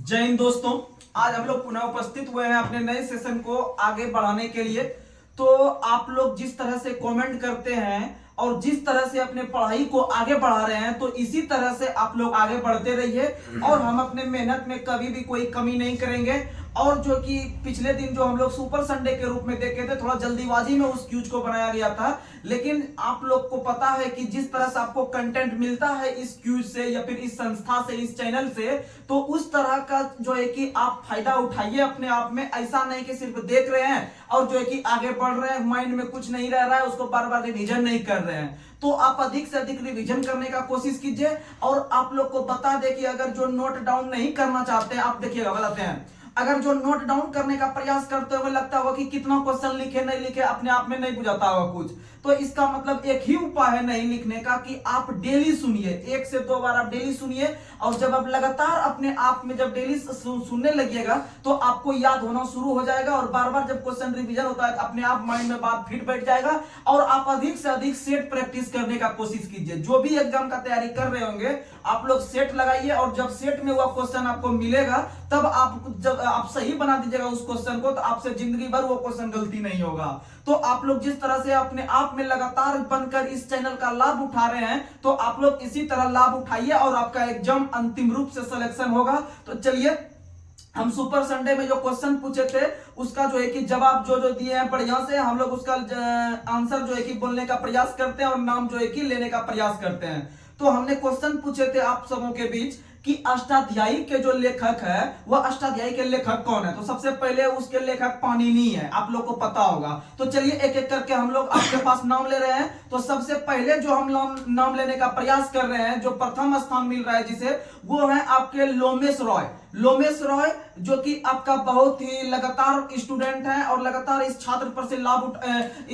जय हिंद दोस्तों। आज हम लोग पुनः उपस्थित हुए हैं अपने नए सेशन को आगे बढ़ाने के लिए। तो आप लोग जिस तरह से कमेंट करते हैं और जिस तरह से अपने पढ़ाई को आगे बढ़ा रहे हैं, तो इसी तरह से आप लोग आगे बढ़ते रहिए और हम अपने मेहनत में कभी भी कोई कमी नहीं करेंगे। और जो कि पिछले दिन जो हम लोग सुपर संडे के रूप में देखे थे, थोड़ा जल्दीबाजी में उस क्यूज को बनाया गया था, लेकिन आप लोग को पता है कि जिस तरह से आपको कंटेंट मिलता है इस क्यूज से या फिर इस संस्था से, इस चैनल से, तो उस तरह का जो है कि आप फायदा उठाइए अपने आप में। ऐसा नहीं कि सिर्फ देख रहे हैं और जो है कि आगे बढ़ रहे हैं, माइंड में कुछ नहीं रह रहा है, उसको बार बार रिवीजन नहीं कर रहे हैं। तो आप अधिक से अधिक रिवीजन करने का कोशिश कीजिए। और आप लोग को बता दें कि अगर जो नोट डाउन नहीं करना चाहते हैं, आप देखिएगा बताते हैं, अगर जो नोट डाउन करने का प्रयास करते हुए लगता होगा कि कितना क्वेश्चन लिखे नहीं लिखे, अपने आप में नहीं बुझाता होगा कुछ, तो इसका मतलब एक ही उपाय है नहीं लिखने का कि आप डेली सुनिए। 1 से 2 बार आप डेली सुनिए और जब आप लगातार अपने आप में जब डेली सुनने लगिएगा तो आपको याद होना शुरू हो जाएगा और बार बार जब क्वेश्चन रिवीजन होता है अपने आप माइंड में बात फिट बैठ जाएगा और आप अधिक से अधिक सेट प्रैक्टिस करने का कोशिश कीजिए। जो भी एग्जाम का तैयारी कर रहे होंगे आप लोग सेट लगाइए और जब सेट में हुआ क्वेश्चन आपको मिलेगा तब जब आप सही बना दीजिएगा उस क्वेश्चन को, तो आपसे जिंदगी भर वो क्वेश्चन गलती नहीं होगा। तो आप लोग जिस तरह से अपने आप में लगातार बनकर इस चैनल का लाभ उठा रहे हैं, तो आप लोग इसी तरह लाभ उठाइए और आपका एग्जाम अंतिम रूप से सिलेक्शन होगा। तो चलिए, हम सुपर संडे में जो क्वेश्चन पूछे थे उसका जो है कि जवाब जो दिए हैं बढ़िया से, हम लोग उसका आंसर जो है कि बोलने का प्रयास करते हैं और नाम जो है कि लेने का प्रयास करते हैं। तो हमने क्वेश्चन पूछे थे आप सबों के बीच कि अष्टाध्यायी के जो लेखक है वह अष्टाध्यायी के लेखक कौन है। तो सबसे पहले उसके लेखक पाणिनि है, आप लोग को पता होगा। तो चलिए एक एक करके हम लोग आपके पास नाम ले रहे हैं। तो सबसे पहले जो हम नाम लेने का प्रयास कर रहे हैं, जो प्रथम स्थान मिल रहा है जिसे, वो है आपके लोमेश रॉय। लोमेश रॉय जो कि आपका बहुत ही लगातार स्टूडेंट है और लगातार इस छात्र पर से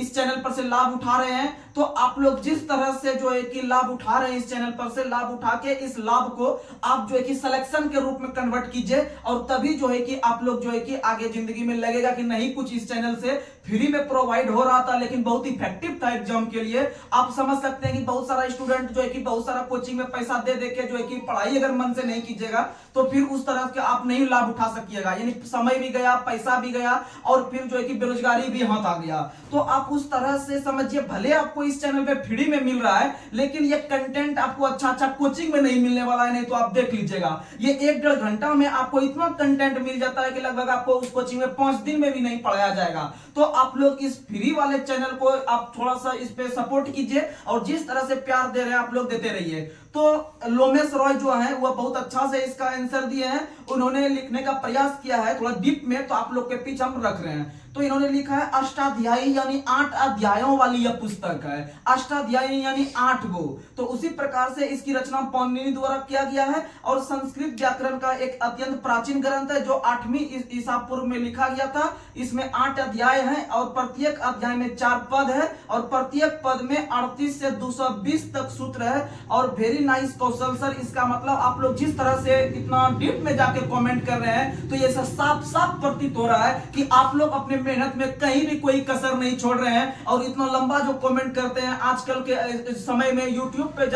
इस चैनल पर से लाभ उठा रहे हैं। तो आप लोग जिस तरह से जो है कि लाभ उठा रहे हैं इस चैनल पर से, लाभ उठा के इस लाभ को आप जो है कि सिलेक्शन के रूप में कन्वर्ट कीजिए और तभी जो है कि आप लोग जो है कि आगे जिंदगी में लगेगा कि नहीं कुछ इस चैनल से फ्री में प्रोवाइड हो रहा था लेकिन बहुत इफेक्टिव था एग्जाम के लिए। आप समझ सकते हैं कि बहुत सारा स्टूडेंट जो है कि बहुत सारा कोचिंग में पैसा दे दे के जो है कि पढ़ाई अगर मन से नहीं कीजिएगा तो फिर उस तरह के आप नहीं लाभ उठा सकिएगा, यानी समय भी गया, पैसा भी गया और फिर जो है कि बेरोजगारी भी हाथ आ गया। तो आप उस तरह से समझिए, भले आपको इस चैनल पे फ्री में मिल रहा है लेकिन ये कंटेंट आपको अच्छा अच्छा कोचिंग में नहीं मिलने वाला है। नहीं तो आप देख लीजिएगा, ये 1-1.5 घंटा में आपको इतना कंटेंट मिल जाता है कि लगभग आपको उस कोचिंग में 5 दिन में भी नहीं पढ़ाया जाएगा। तो आप लोग इस फ्री वाले चैनल को आप थोड़ा सा इस पे सपोर्ट कीजिए और जिस तरह से प्यार दे रहे हैं आप लोग देते रहिए। तो लोमेश रॉय जो है वह बहुत अच्छा से इसका आंसर दिए हैं, उन्होंने लिखने का प्रयास किया है थोड़ा डीप में, तो आप लोग के पीछे हम रख रहे हैं। तो इन्होंने लिखा है अष्टाध्यायी, यानी 8 अध्यायों वाली यह पुस्तक है। अष्टाध्यायी यानी 8 गो। तो उसी प्रकार से इसकी रचना पाणिनि द्वारा किया गया है और संस्कृत व्याकरण का एक अत्यंत प्राचीन ग्रंथ है जो 8वीं ईसा पूर्व में लिखा गया था। इसमें 8 अध्याय हैं और प्रत्येक अध्याय में 4 पद है और प्रत्येक पद में 38 से 220 तक सूत्र है। और वेरी नाइस कौशल सर, इसका मतलब आप लोग जिस तरह से इतना डीप में जाके कमेंट कर रहे हैं तो ये साफ साफ प्रतीत हो रहा है कि आप लोग अपने मेहनत में कहीं भी कोई कसर नहीं छोड़ रहे हैं। और इतना लंबा जो कमेंट करते हैं आजकल के समय में यूट्यूब पे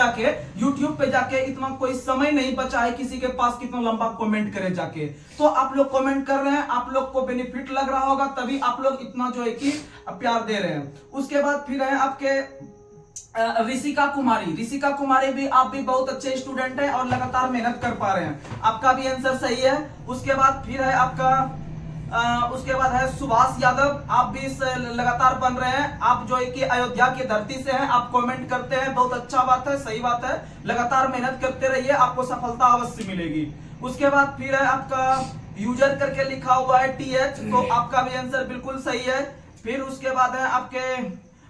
जाके इतना कोई समय नहीं बचा है किसी के पास कितना लंबा कमेंट करे जाके। तो आप लोग कमेंट कर रहे हैं, आप लोग को बेनिफिट लग रहा होगा तभी आप लोग इतना जो है कि प्यार दे रहे हैं। उसके बाद फिर है आपके ऋषिका कुमारी भी, आप भी बहुत अच्छे स्टूडेंट हैं और लगातार मेहनत कर पा रहे हैं, आपका भी आंसर सही है। उसके बाद फिर है आपका उसके बाद है सुभाष यादव, आप भी लगातार बन रहे हैं, आप जो है कि अयोध्या की धरती से हैं, आप कमेंट करते हैं, बहुत अच्छा बात है, सही बात है, लगातार मेहनत करते रहिए, आपको सफलता अवश्य मिलेगी। उसके बाद फिर है आपका यूजर करके लिखा हुआ है TH, तो आपका भी आंसर बिल्कुल सही है। फिर उसके बाद है आपके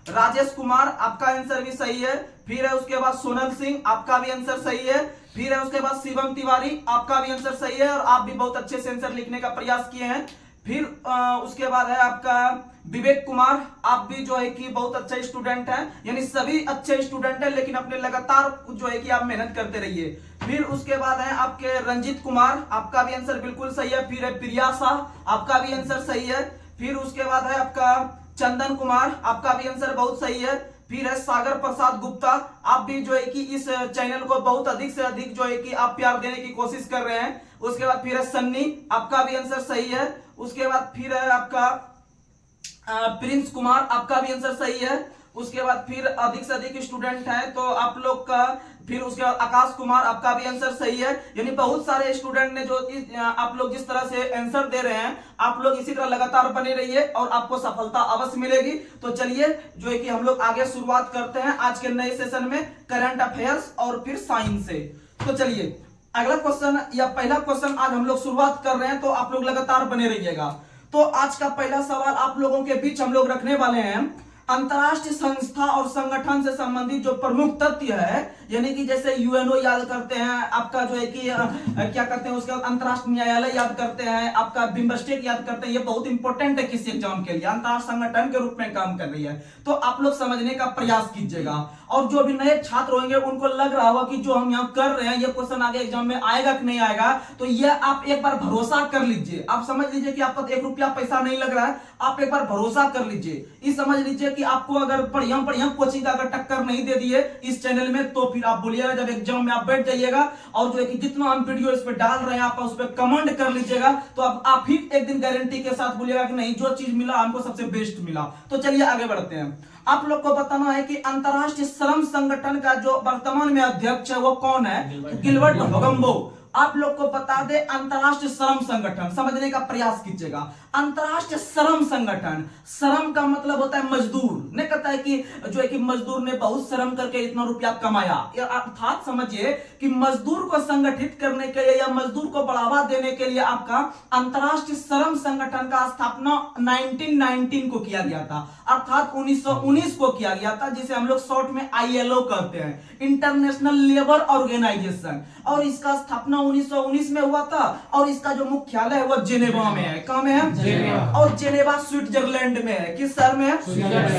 राजेश कुमार, आपका आंसर भी सही है। फिर है उसके बाद सोनल सिंह, आपका भी आंसर सही है। फिर है उसके बाद शिवम तिवारी, आपका भी आंसर सही है और आप भी बहुत अच्छे से आंसर लिखने का प्रयास किए हैं। फिर उसके बाद है आपका विवेक कुमार, आप भी जो है कि बहुत अच्छा स्टूडेंट हैं, यानी सभी अच्छे स्टूडेंट हैं लेकिन अपने लगातार जो है कि आप मेहनत करते रहिए। फिर उसके बाद है आपके रंजीत कुमार, आपका भी आंसर बिल्कुल सही है। फिर है प्रिया शाह, आपका भी आंसर सही है। फिर उसके बाद है आपका चंदन कुमार, आपका भी आंसर बहुत सही है। फिर है सागर प्रसाद गुप्ता, आप भी जो है कि इस चैनल को बहुत अधिक से अधिक जो है कि आप प्यार देने की कोशिश कर रहे हैं। उसके बाद फिर है सन्नी, आपका भी आंसर सही है। उसके बाद फिर है आपका प्रिंस कुमार, आपका भी आंसर सही है। उसके बाद फिर अधिक से अधिक स्टूडेंट हैं तो आप लोग का, फिर उसके बाद आकाश कुमार, आपका भी आंसर सही है। यानी बहुत सारे स्टूडेंट ने जो आप लोग जिस तरह से आंसर दे रहे हैं, आप लोग इसी तरह लगातार बने रहिए और आपको सफलता अवश्य मिलेगी। तो चलिए जो है कि हम लोग आगे शुरुआत करते हैं आज के नए सेशन में करंट अफेयर्स और फिर साइंस से। तो चलिए अगला क्वेश्चन या पहला क्वेश्चन आज हम लोग शुरुआत कर रहे हैं, तो आप लोग लगातार बने रहिएगा। तो आज का पहला सवाल आप लोगों के बीच हम लोग रखने वाले हैं, अंतरराष्ट्रीय संस्था और संगठन से संबंधित जो प्रमुख तथ्य है, यानी कि जैसे यूएनओ याद करते हैं, आपका जो है कि क्या करते हैं, उसके बाद अंतरराष्ट्रीय न्यायालय याद करते हैं, आपका बिम्बस्टेक याद करते हैं। ये बहुत इंपॉर्टेंट है किसी एग्जाम के लिए, अंतरराष्ट्रीय संगठन के रूप में काम कर रही है। तो आप लोग समझने का प्रयास कीजिएगा और जो भी नए छात्र होंगे उनको लग रहा होगा कि जो हम यहाँ कर रहे हैं ये क्वेश्चन आगे एग्जाम में आएगा कि नहीं आएगा, तो ये आप एक बार भरोसा कर लीजिए। आप समझ लीजिए कि आपका 1 रुपया पैसा नहीं लग रहा है, आप एक बार भरोसा कर लीजिए। ये समझ लीजिए कि आपको अगर बढ़िया कोचिंग का अगर टक्कर नहीं दे दिए इस चैनल में, तो फिर आप बोलिएगा जब एग्जाम में आप बैठ जाइएगा और जो है कि जितना हम वीडियो इस पे डाल रहे हैं आप उस पर कमेंट कर लीजिएगा, तो अब आप ही एक दिन गारंटी के साथ बोलिएगा कि नहीं जो चीज मिला हमको सबसे बेस्ट मिला। तो चलिए आगे बढ़ते हैं। आप लोग को बताना है कि अंतरराष्ट्रीय श्रम संगठन का जो वर्तमान में अध्यक्ष है वो कौन है, गिलबर्ट होगम्बो। आप लोग को बता दे अंतरराष्ट्रीय श्रम संगठन, समझने का प्रयास कीजिएगा। अंतरराष्ट्रीय श्रम संगठन, श्रम का मतलब होता है मजदूर, नहीं कहता है कि जो है कि मजदूर ने बहुत श्रम करके इतना रुपया कमाया, अर्थात समझिए कि मजदूर को संगठित करने के लिए या मजदूर को बढ़ावा देने के लिए आपका अंतरराष्ट्रीय श्रम संगठन का स्थापना 1919 को किया गया था, अर्थात 1919 को किया गया था, जिसे हम लोग शॉर्ट में ILO कहते हैं, इंटरनेशनल लेबर ऑर्गेनाइजेशन। और इसका स्थापना 1919 में हुआ था और इसका जो मुख्यालय है वो जेनेवा में है। कहां में है? जेनेवा। और जेनेवा स्विट्जरलैंड में है। किस शहर में है?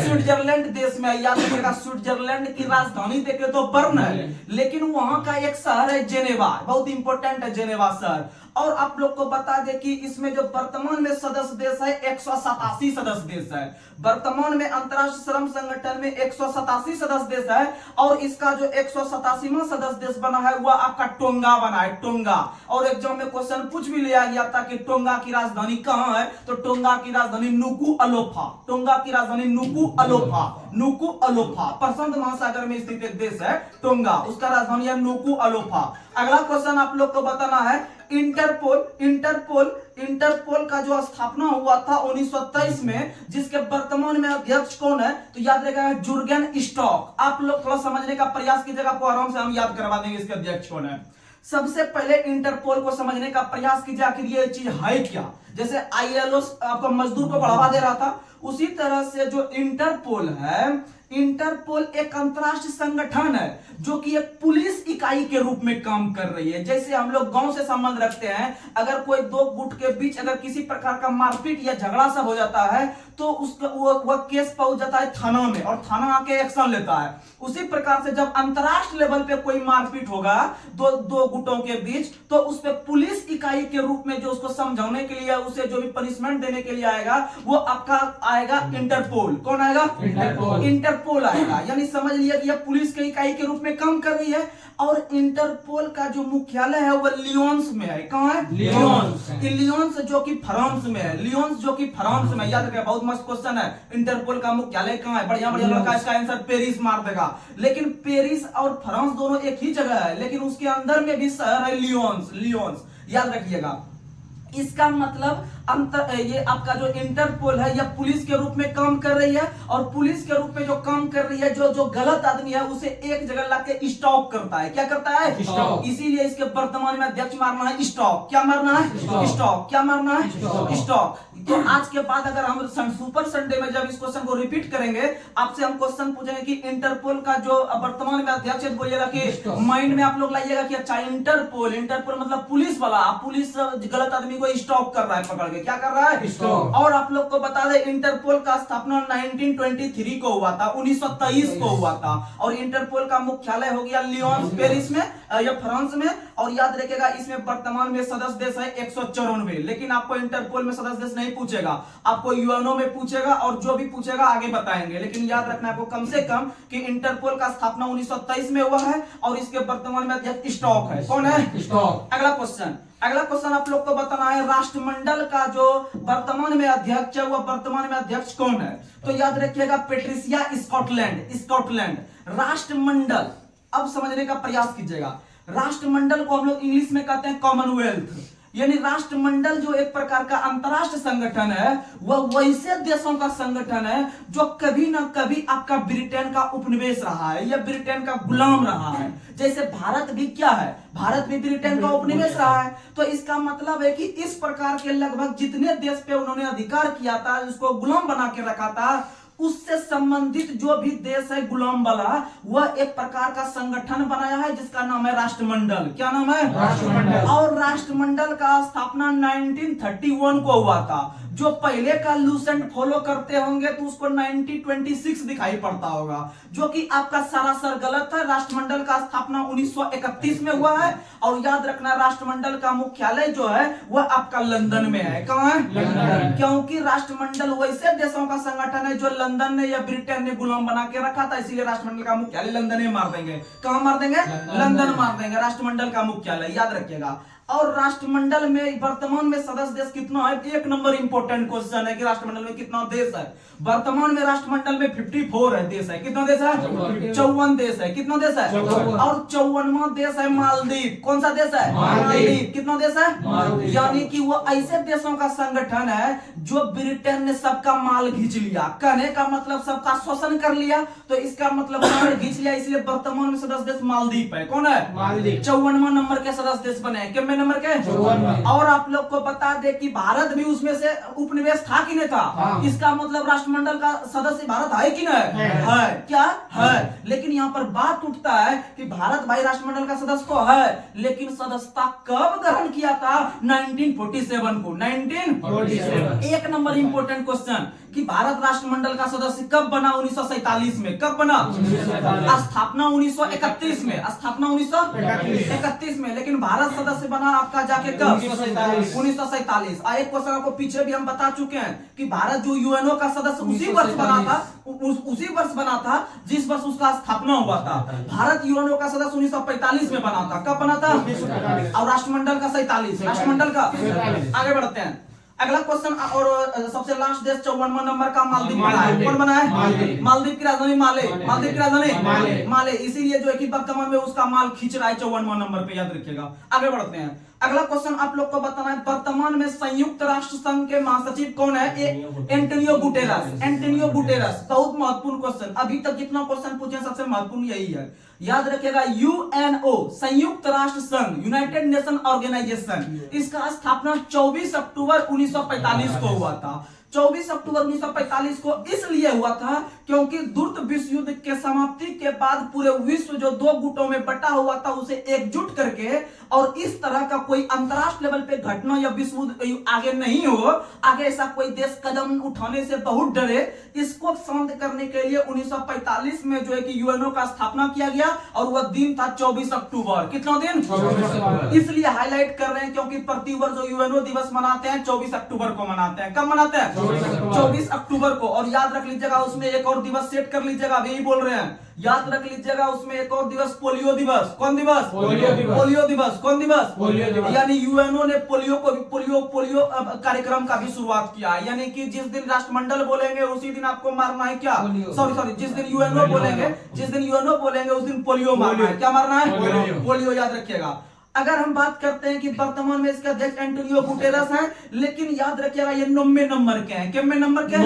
स्विट्जरलैंड देश में है। याद रखिएगा स्विट्जरलैंड की राजधानी देखे तो बर्न है, लेकिन वहां का एक शहर है जेनेवा, बहुत इंपॉर्टेंट है जेनेवा शहर। और आप लोग को बता दें कि इसमें जो वर्तमान में सदस्य देश है 187 सदस्य देश है। वर्तमान में अंतरराष्ट्रीय श्रम संगठन में 187 सदस्य देश है और इसका जो 187वां सदस्य देश बना है वह आपका टोंगा बना है, टोंगा। और एग्जाम में क्वेश्चन पूछ भी लिया गया था कि टोंगा की राजधानी कहां है, तो टोंगा की राजधानी नुकु अलोफा, टोंगा की राजधानी नुकु अलोफा, नुकु अलोफा प्रशांत महासागर में स्थित एक देश है टोंगा, उसका राजधानी है नुकु अलोफा। अगला क्वेश्चन आप लोग को बताना है इंटरपोल का जो स्थापना हुआ था 1923 में, जिसके वर्तमान में अध्यक्ष कौन है, तो याद रखिएगा जुर्गेन स्टॉक। आप लोग थोड़ा समझने का प्रयास कीजिएगा, आपको आराम से हम याद करवा देंगे इसके अध्यक्ष कौन है। सबसे पहले इंटरपोल को समझने का प्रयास कीजिए आखिर ये चीज है क्या। जैसे ILO आपका मजदूर को बढ़ावा दे रहा था, उसी तरह से जो इंटरपोल है, इंटरपोल एक अंतरराष्ट्रीय संगठन है जो कि एक पुलिस इकाई के रूप में काम कर रही है। जैसे हम लोग गांव से संबंध रखते हैं, अगर कोई दो गुट के बीच अगर किसी प्रकार का मारपीट या झगड़ा सा हो जाता है तो उसका वह केस पहुंच जाता है थाना में और थाना आके एक्शन लेता है। उसी प्रकार से जब अंतरराष्ट्रीय लेवल पे कोई मारपीट होगा दो गुटों के बीच, तो उस पे पुलिस इकाई के रूप में जो उसको समझाने के लिए, उसे जो भी पनिशमेंट देने के लिए आएगा वो आपका आएगा इंटरपोल। कौन आएगा? इंटरपोल आएगा। यानी समझ लिया कि यह पुलिस की इकाई के रूप में काम कर रही है। और इंटरपोल का जो मुख्यालय है वो लियोन्स में है। कहां है? लियोन्स जो कि फ्रांस में है, लियोन्स जो कि फ्रांस में। याद रखिए बहुत मस्त क्वेश्चन है, इंटरपोल का मुख्यालय कहां है? बढ़िया लड़का इसका आंसर पेरिस मार देगा, लेकिन पेरिस और फ्रांस दोनों एक ही जगह है, लेकिन उसके अंदर में भी शहर है लियोन्स। याद रखिएगा इसका मतलब ये आपका जो इंटरपोल है यह पुलिस के रूप में काम कर रही है और पुलिस के रूप में जो काम कर रही है, जो गलत आदमी है उसे एक जगह लाके स्टॉप करता है। क्या करता है? इसीलिए इसके वर्तमान में अध्यक्ष मारना है स्टॉप। क्या मारना है? स्टॉप। क्या मारना है? स्टॉप। तो आज के बाद अगर हम सुपर संडे में जब इस क्वेश्चन को रिपीट करेंगे, आपसे हम क्वेश्चन पूछेंगे कि इंटरपोल का जो वर्तमान में अध्यक्ष है, बोलिएगा कि माइंड में आप लोग लाइएगा कि अच्छा इंटरपोल मतलब पुलिस वाला, पुलिस गलत आदमी को स्टॉप कर रहा है, पकड़ के क्या कर रहा है? स्टॉप। और आप लोग को बता दें इंटरपोल का स्थापना 1923 को हुआ था, 1923 को हुआ था। और इंटरपोल का मुख्यालय हो गया लियोन्स पेरिस में या फ्रांस में, और याद रखिएगा इसमें वर्तमान में सदस्य देश है 194, लेकिन आपको इंटरपोल में सदस्य देश नहीं पूछेगा, आपको यूएनओ में पूछेगा और जो भी पूछेगा आगे बताएंगे। लेकिन याद रखना आपको कम से कम कि इंटरपोल का स्थापना 1923 में हुआ है और इसके वर्तमान में अध्यक्ष स्टॉक है। कौन है? स्टॉक। अगला क्वेश्चन आप लोग को बताना है, राष्ट्रमंडल का जो वर्तमान में अध्यक्ष है वह वर्तमान में अध्यक्ष कौन है? तो याद रखिएगा पेट्रिसिया स्कॉटलैंड। राष्ट्रमंडल अब समझने का प्रयास कीजिएगा। राष्ट्रमंडल को हम लोग इंग्लिश में कहते हैं कॉमनवेल्थ, यानी राष्ट्रमंडल जो एक प्रकार का अंतरराष्ट्रीय संगठन है वह वैसे देशों का संगठन है जो कभी ना कभी आपका ब्रिटेन का उपनिवेश रहा है या ब्रिटेन का गुलाम रहा है। जैसे भारत भी क्या है, भारत भी ब्रिटेन का उपनिवेश रहा है। तो इसका मतलब है कि इस प्रकार के लगभग जितने देश पे उन्होंने अधिकार किया था, उसको गुलाम बना के रखा था, उससे संबंधित जो भी देश है गुलाम वाला, वह एक प्रकार का संगठन बनाया है जिसका नाम है राष्ट्रमंडल। क्या नाम है? राष्ट्रमंडल। और राष्ट्रमंडल का स्थापना 1931 को हुआ था। जो पहले का लूसेंट फॉलो करते होंगे तो उसको 1926 दिखाई पड़ता होगा, जो कि आपका सरासर गलत है। राष्ट्रमंडल का स्थापना 1931 में हुआ है और याद रखना राष्ट्रमंडल का मुख्यालय जो है वह आपका लंदन में है। कहाँ है? लंदन। क्योंकि राष्ट्रमंडल वैसे देशों का संगठन है जो लंदन ने या ब्रिटेन ने गुलाम बना के रखा था, इसीलिए राष्ट्रमंडल का मुख्यालय लंदन में मार देंगे। कहाँ मार देंगे? लंदन मार देंगे राष्ट्रमंडल का मुख्यालय, याद रखिएगा। और राष्ट्रमंडल में वर्तमान में सदस्य देश कितना है? एक नंबर इंपॉर्टेंट क्वेश्चन है कि राष्ट्रमंडल में कितना देश है। वर्तमान में राष्ट्रमंडल में 54 है देश है। कितना देश है? 54 देश है। कितना देश है? और 54वां देश है मालदीव। कौन सा देश है? मालदीव। कितना देश है? यानी कि वो ऐसे देशों का संगठन है जो ब्रिटेन ने सबका माल खींच लिया। कहने का मतलब सबका शोषण कर लिया, तो इसका मतलब माल खींच लिया, इसलिए वर्तमान में सदस्य देश मालदीव है। कौन है? मालदीव। 54वां नंबर के सदस्य देश बने। कितने नंबर के? 54। और आप लोग को बता दे कि भारत भी उसमें से उपनिवेश था कि नहीं था? हाँ। इसका मतलब राष्ट्रमंडल का सदस्य भारत है कि नहीं? है। क्या है? लेकिन यहाँ पर बात उठता है कि भारत भाई राष्ट्रमंडल का सदस्य तो है, लेकिन सदस्यता कब ग्रहण किया था? 1947 को। 1947। एक नंबर इंपोर्टेंट क्वेश्चन कि भारत राष्ट्रमंडल का सदस्य कब बना? 1947 में। कब बना? स्थापना 1931 में। स्थापना 1931 में। लेकिन भारत सदस्य बना आपका जाके कब? 1947। एक क्वेश्चन आपको पीछे भी हम बता चुके हैं कि भारत जो यूएनओ का सदस्य उसी वर्ष बना था, उसी वर्ष बना था जिस वर्ष उसका स्थापना हुआ था। भारत यूएनओ का सदस्य 1945 में बना था। कब बना था? और राष्ट्रमंडल का 47। राष्ट्रमंडल का। आगे बढ़ते हैं। अगला क्वेश्चन और सबसे लास्ट देश 54वां नंबर का मालदीव बना है। कौन बना है? मालदीव की राजधानी माले। मालदीव की राजधानी माले। इसीलिए जो है कि वर्तमान में उसका माल खींच रहा है 54वां नंबर पे, याद रखिएगा। आगे बढ़ते हैं। अगला क्वेश्चन आप लोग को बताना है, वर्तमान में संयुक्त राष्ट्र संघ के महासचिव कौन है? Antonio Guterres. Antonio Guterres. बहुत महत्वपूर्ण क्वेश्चन, अभी तक जितना क्वेश्चन पूछे सबसे महत्वपूर्ण यही है। याद रखिएगा यूएनओ संयुक्त राष्ट्र संघ, यूनाइटेड नेशन ऑर्गेनाइजेशन, इसका स्थापना 24 अक्टूबर 1945 को हुआ था। 24 अक्टूबर 1945 को इसलिए हुआ था क्योंकि द्वितीय विश्व युद्ध के समाप्ति के बाद पूरे विश्व जो दो गुटों में बटा हुआ था उसे एकजुट करके, और इस तरह का कोई अंतरराष्ट्रीय लेवल पे घटना या विश्व युद्ध आगे नहीं हो, आगे ऐसा कोई देश कदम उठाने से बहुत डरे, इसको शांत करने के लिए 1945 में जो है कि यूएनओ का स्थापना किया गया और वह दिन था 24 अक्टूबर। कितना दिन? 24। इसलिए हाईलाइट कर रहे हैं क्योंकि प्रतिवर्ष जो यूएनओ दिवस मनाते हैं 24 अक्टूबर को मनाते हैं। कब मनाते हैं? 24 अक्टूबर को। और याद रख लीजिएगा उसमें एक और दिवस सेट कर लीजिएगा, अभी यही बोल रहे हैं, याद रख लीजिएगा उसमें एक और दिवस पोलियो दिवस। कौन दिवस? पोलियो दिवस। पोलियो दिवस। कौन दिवस? पोलियो दिवस। यानी यूएनओ ने पोलियो को पोलियो कार्यक्रम का भी शुरुआत किया, यानी कि जिस दिन राष्ट्रमंडल बोलेंगे उसी दिन आपको मारना है क्या? सॉरी, जिस दिन यूएनओ बोलेंगे उस दिन पोलियो मारना है। क्या मारना है? पोलियो। याद रखिएगा। अगर हम बात करते हैं कि वर्तमान में इसके अध्यक्ष एंटोनियो गुटेरस हैं, लेकिन याद रखिएगा ये 90 नंबर के हैं। कितने नंबर के?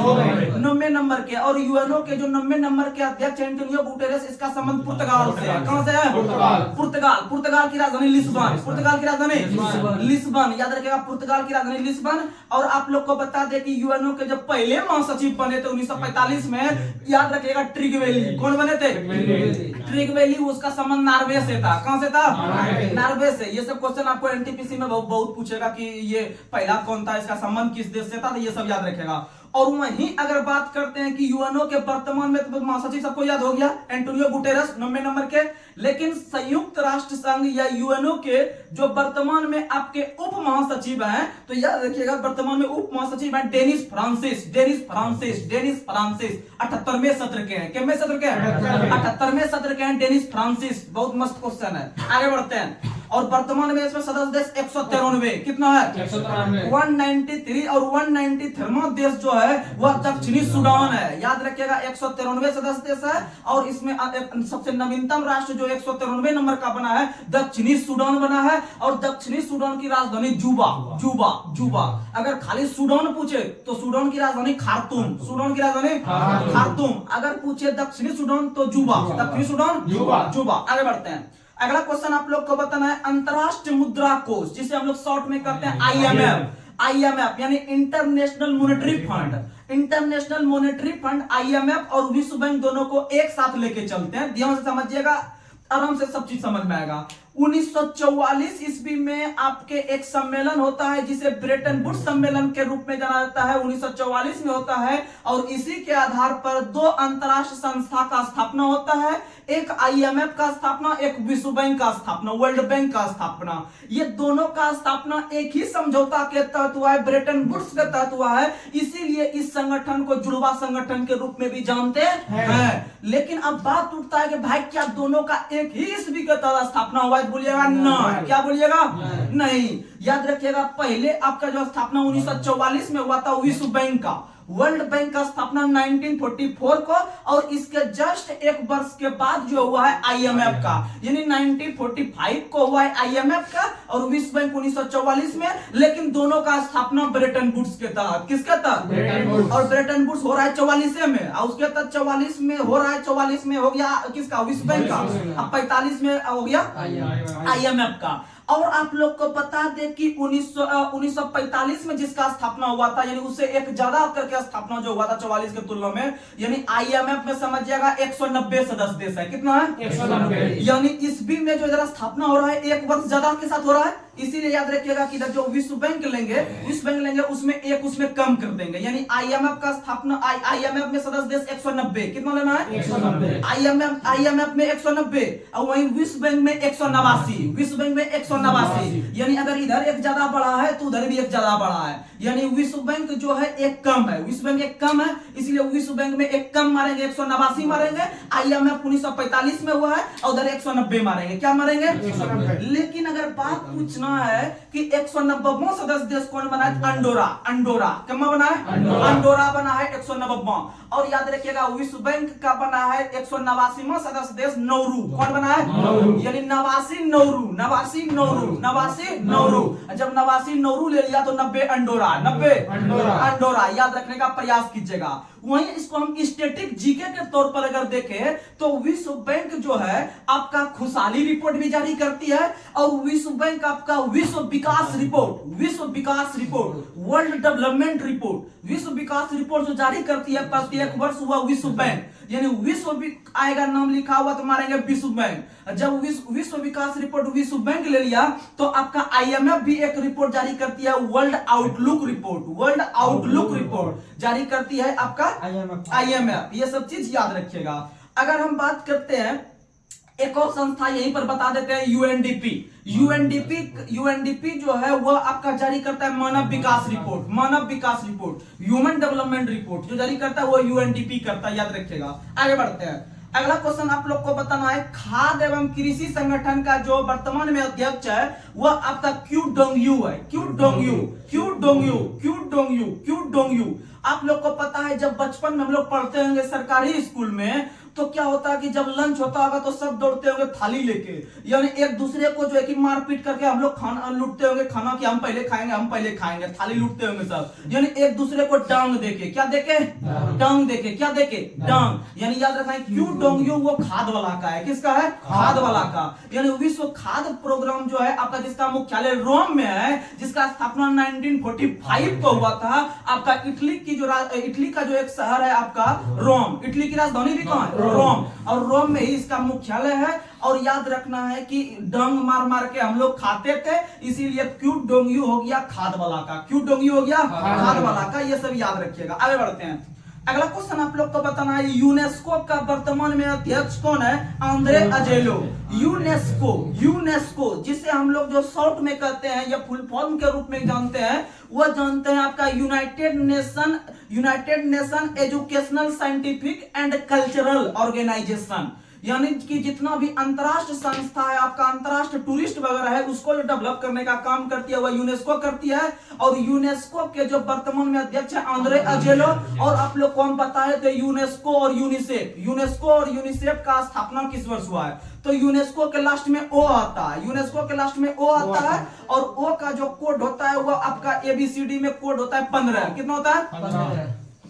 90 नंबर के। और यूएनओ के जो 90 नंबर के अध्यक्ष एंटोनियो गुटेरस, इसका संबंध पुर्तगाल से है। कहां से है? पुर्तगाल की राजधानी लिस्बन। पुर्तगाल की राजधानी लिस्बन। याद रखिएगा पुर्तगाल की राजधानी लिस्बन। और आप लोग को बता दें कि यूएनओ के जब पहले महासचिव बने थे 1945 में, याद रखिएगा ट्रिगवेली। कौन बने थे? ट्रिगवेली। उसका संबंध नॉर्वे से था। कहां से था? नॉर्वे से। ये सब क्वेश्चन आपको एनटीपीसी में बहुत पूछेगा कि ये पहला कौन था, इसका संबंध किस देश से था, तो ये सब याद रखेगा। और वहीं अगर बात करते हैं कि यूएनओ के वर्तमान में तो महासचिव सबको याद हो गया एंटोनियो गुटेरस 90 नंबर के, लेकिन संयुक्त राष्ट्र संघ या यूएनओ के जो वर्तमान में आपके उप महासचिव हैं, तो याद रखिएगा वर्तमान में उप महासचिव हैं डेनिस फ्रांसिस 78वें सत्र के हैं। कितने सत्र के हैं? 78वें सत्र के हैं डेनिस फ्रांसिस। बहुत मस्त क्वेश्चन है, आगे बढ़ते हैं। और वर्तमान में इसमें सदस्य देश 193, कितना है? 193। और 193वां देश जो है वह दक्षिणी सूडान है। याद रखिएगा 193वें सदस्य देश है और इसमें सबसे नवीनतम राष्ट्र जो 193वें नंबर का बना है दक्षिणी सूडान बना है। और दक्षिणी सूडान की राजधानी जुबा। अगर खाली सूडान पूछे तो सूडान की राजधानी खार्तूम, खार्तूम। अगर पूछे दक्षिणी सूडान तो जुबा, दक्षिणी सूडान जुबा। आगे बढ़ते हैं। अगला क्वेश्चन आप लोग को बताना है अंतरराष्ट्रीय मुद्रा कोष, जिसे हम लोग शॉर्ट में कहते हैं आईएमएफ यानी इंटरनेशनल मॉनेटरी फंड। आईएमएफ और विश्व बैंक दोनों को एक साथ लेके चलते हैं। ध्यान से समझिएगा, आराम से सब चीज समझ में आएगा। 1944 ईस्वी में आपके एक सम्मेलन होता है जिसे ब्रेटन वुड्स सम्मेलन के रूप में जाना जाता है। 1944 में होता है और इसी के आधार पर दो अंतरराष्ट्रीय संस्था का स्थापना होता है, एक आईएमएफ का स्थापना, एक विश्व बैंक का स्थापना, वर्ल्ड बैंक का स्थापना। ये दोनों का स्थापना एक ही समझौता के तहत हुआ है, ब्रेटन वुड्स के तहत हुआ है। इसीलिए इस संगठन को जुड़वा संगठन के रूप में भी जानते हैं। लेकिन अब बात उठता है कि भाई क्या दोनों का एक ही ईस्वी के तहत स्थापना हुआ है? बोलिएगा नहीं। क्या बोलिएगा? नहीं। याद रखिएगा पहले आपका जो स्थापना 1944 में हुआ था विश्व बैंक का, वर्ल्ड बैंक का स्थापना 1944 को, और इसके जस्ट एक वर्ष के बाद जो हुआ है आईएमएफ का, यानी 1945 को हुआ है आईएमएफ का और विश्व बैंक 1944 में। लेकिन दोनों का स्थापना ब्रेटन वुड्स के तहत, किसके तहत? और ब्रेटन वुड्स हो रहा है 44 में और उसके तहत 44 में हो रहा है, 44 में हो गया किसका? विश्व बैंक का। अब 45 में हो गया आईएमएफ का। और आप लोग को बता दें कि 1945 में जिसका स्थापना हुआ था, यानी उससे एक ज्यादा करके स्थापना जो हुआ था 44 के तुलना में, यानी आईएमएफ में समझिएगा 190 सदस्य देश है। कितना है? 190। यानी ईस्वी में जो जरा स्थापना हो रहा है एक वर्ष ज्यादा के साथ हो रहा है। इसीलिए याद रखिएगा कि जो विश्व बैंक लेंगे उसमें एक उसमें कम कर देंगे, यानी आईएमएफ का स्थापना, आईएमएफ में सदस्य देश 190। कितना लेना है? 190। आईएमएफ में 190 और वहीं विश्व बैंक में 189, विश्व बैंक में 189। यानी अगर इधर एक ज्यादा बड़ा है तो उधर भी एक ज्यादा बड़ा है, यानी विश्व बैंक जो है एक कम है, विश्व बैंक एक कम है, इसलिए विश्व बैंक में एक कम मारेंगे, 189 मारेंगे। आईएमएफ 1945 में हुआ है और उधर 190 मारेंगे। क्या मारेंगे? 190। लेकिन अगर बात पूछना है कि 190वां सदस्य देश कौन बना है? अंडोरा। कमा बना है? अंडोरा बना है 190वां। और याद रखिएगा विश्व बैंक का बना है 189वां सदस्य देश नौरू। कौन बना है? यानी नवासी नौरू। जब 89 नौरू ले लिया तो 90 अंडोरा याद रखने का प्रयास कीजिएगा। वहीं इसको हम स्टैटिक जीके के तौर पर अगर देखें तो विश्व बैंक जो है आपका खुशहाली रिपोर्ट भी जारी करती है और विश्व बैंक आपका विश्व विकास रिपोर्ट, वर्ल्ड डेवलपमेंट रिपोर्ट, विश्व विकास रिपोर्ट जो जारी करती है प्रत्येक वर्ष हुआ विश्व बैंक, यानी विश्व आएगा नाम लिखा हुआ तो मारेंगे विश्व बैंक। जब विश्व विकास रिपोर्ट विश्व बैंक ले लिया तो आपका आईएमएफ भी एक रिपोर्ट जारी करती है, वर्ल्ड आउटलुक रिपोर्ट जारी करती है आपका आईएमएफ। ये सब चीज याद रखिएगा। अगर हम बात करते हैं एक और संस्था यहीं पर बता देते हैं, यूएनडीपी जो है वह आपका जारी करता है मानव विकास रिपोर्ट, ह्यूमन डेवलपमेंट रिपोर्ट जो जारी करता है वो यूएनडीपी करता है, याद रखिएगा। आगे बढ़ते हैं। अगला क्वेश्चन आप लोग को बताना है, खाद्य एवं कृषि संगठन का जो वर्तमान में अध्यक्ष है वह आपका क्यू डोंगयू। आप लोग को पता है जब बचपन में हम लोग पढ़ते होंगे सरकारी स्कूल में तो क्या होता है कि जब लंच होता होगा तो सब दौड़ते होंगे थाली लेके, यानी एक दूसरे को जो है कि मारपीट करके हम लोग खाना लूटते होंगे, खाना कि हम पहले खाएंगे, थाली लूटते होंगे सब, यानी एक दूसरे को डांग देके, क्या देके? डांग। यानी याद रखना है क्यू डोंगयू वो खाद वाला का है। किसका है? खाद वाला का। यानी विश्व खाद्य प्रोग्राम जो है आपका जिसका मुख्यालय रोम में है, जिसका स्थापना 1945 को हुआ था। आपका इटली का जो एक शहर है आपका रोम, इटली की राजधानी भी कहाँ है? रोम, और रोम में ही इसका मुख्यालय है। और याद रखना है कि डंग मार मार के हम लोग खाते थे, इसीलिए क्यूट डोंगियो हो गया खाद वाला का, क्यूट डोंगियो हो गया खाद वाला का, ये सब याद रखिएगा। आगे बढ़ते हैं। अगला क्वेश्चन आप लोग को बताना है, यूनेस्को का वर्तमान में अध्यक्ष कौन है? आंद्रे अजेलो। यूनेस्को जिसे हम लोग जो शॉर्ट में कहते हैं या फुल फॉर्म के रूप में जानते हैं, वह जानते हैं आपका United Nation Educational Scientific and Cultural Organization. यानी कि जितना भी अंतरराष्ट्रीय संस्था है आपका, अंतरराष्ट्रीय टूरिस्ट वगैरह है, उसको जो डेवलप करने का काम करती है वह यूनेस्को करती है। और यूनेस्को के जो वर्तमान में अध्यक्ष है आंद्रे अजेलो। और आप लोग कौन बताए थे? यूनेस्को और यूनिसेफ का स्थापना किस वर्ष हुआ है? तो यूनेस्को के लास्ट में ओ आता है, यूनेस्को के लास्ट में ओ आता है। और ओ का जो कोड होता है वह आपका ABCD में कोड होता है 15। कितना होता है?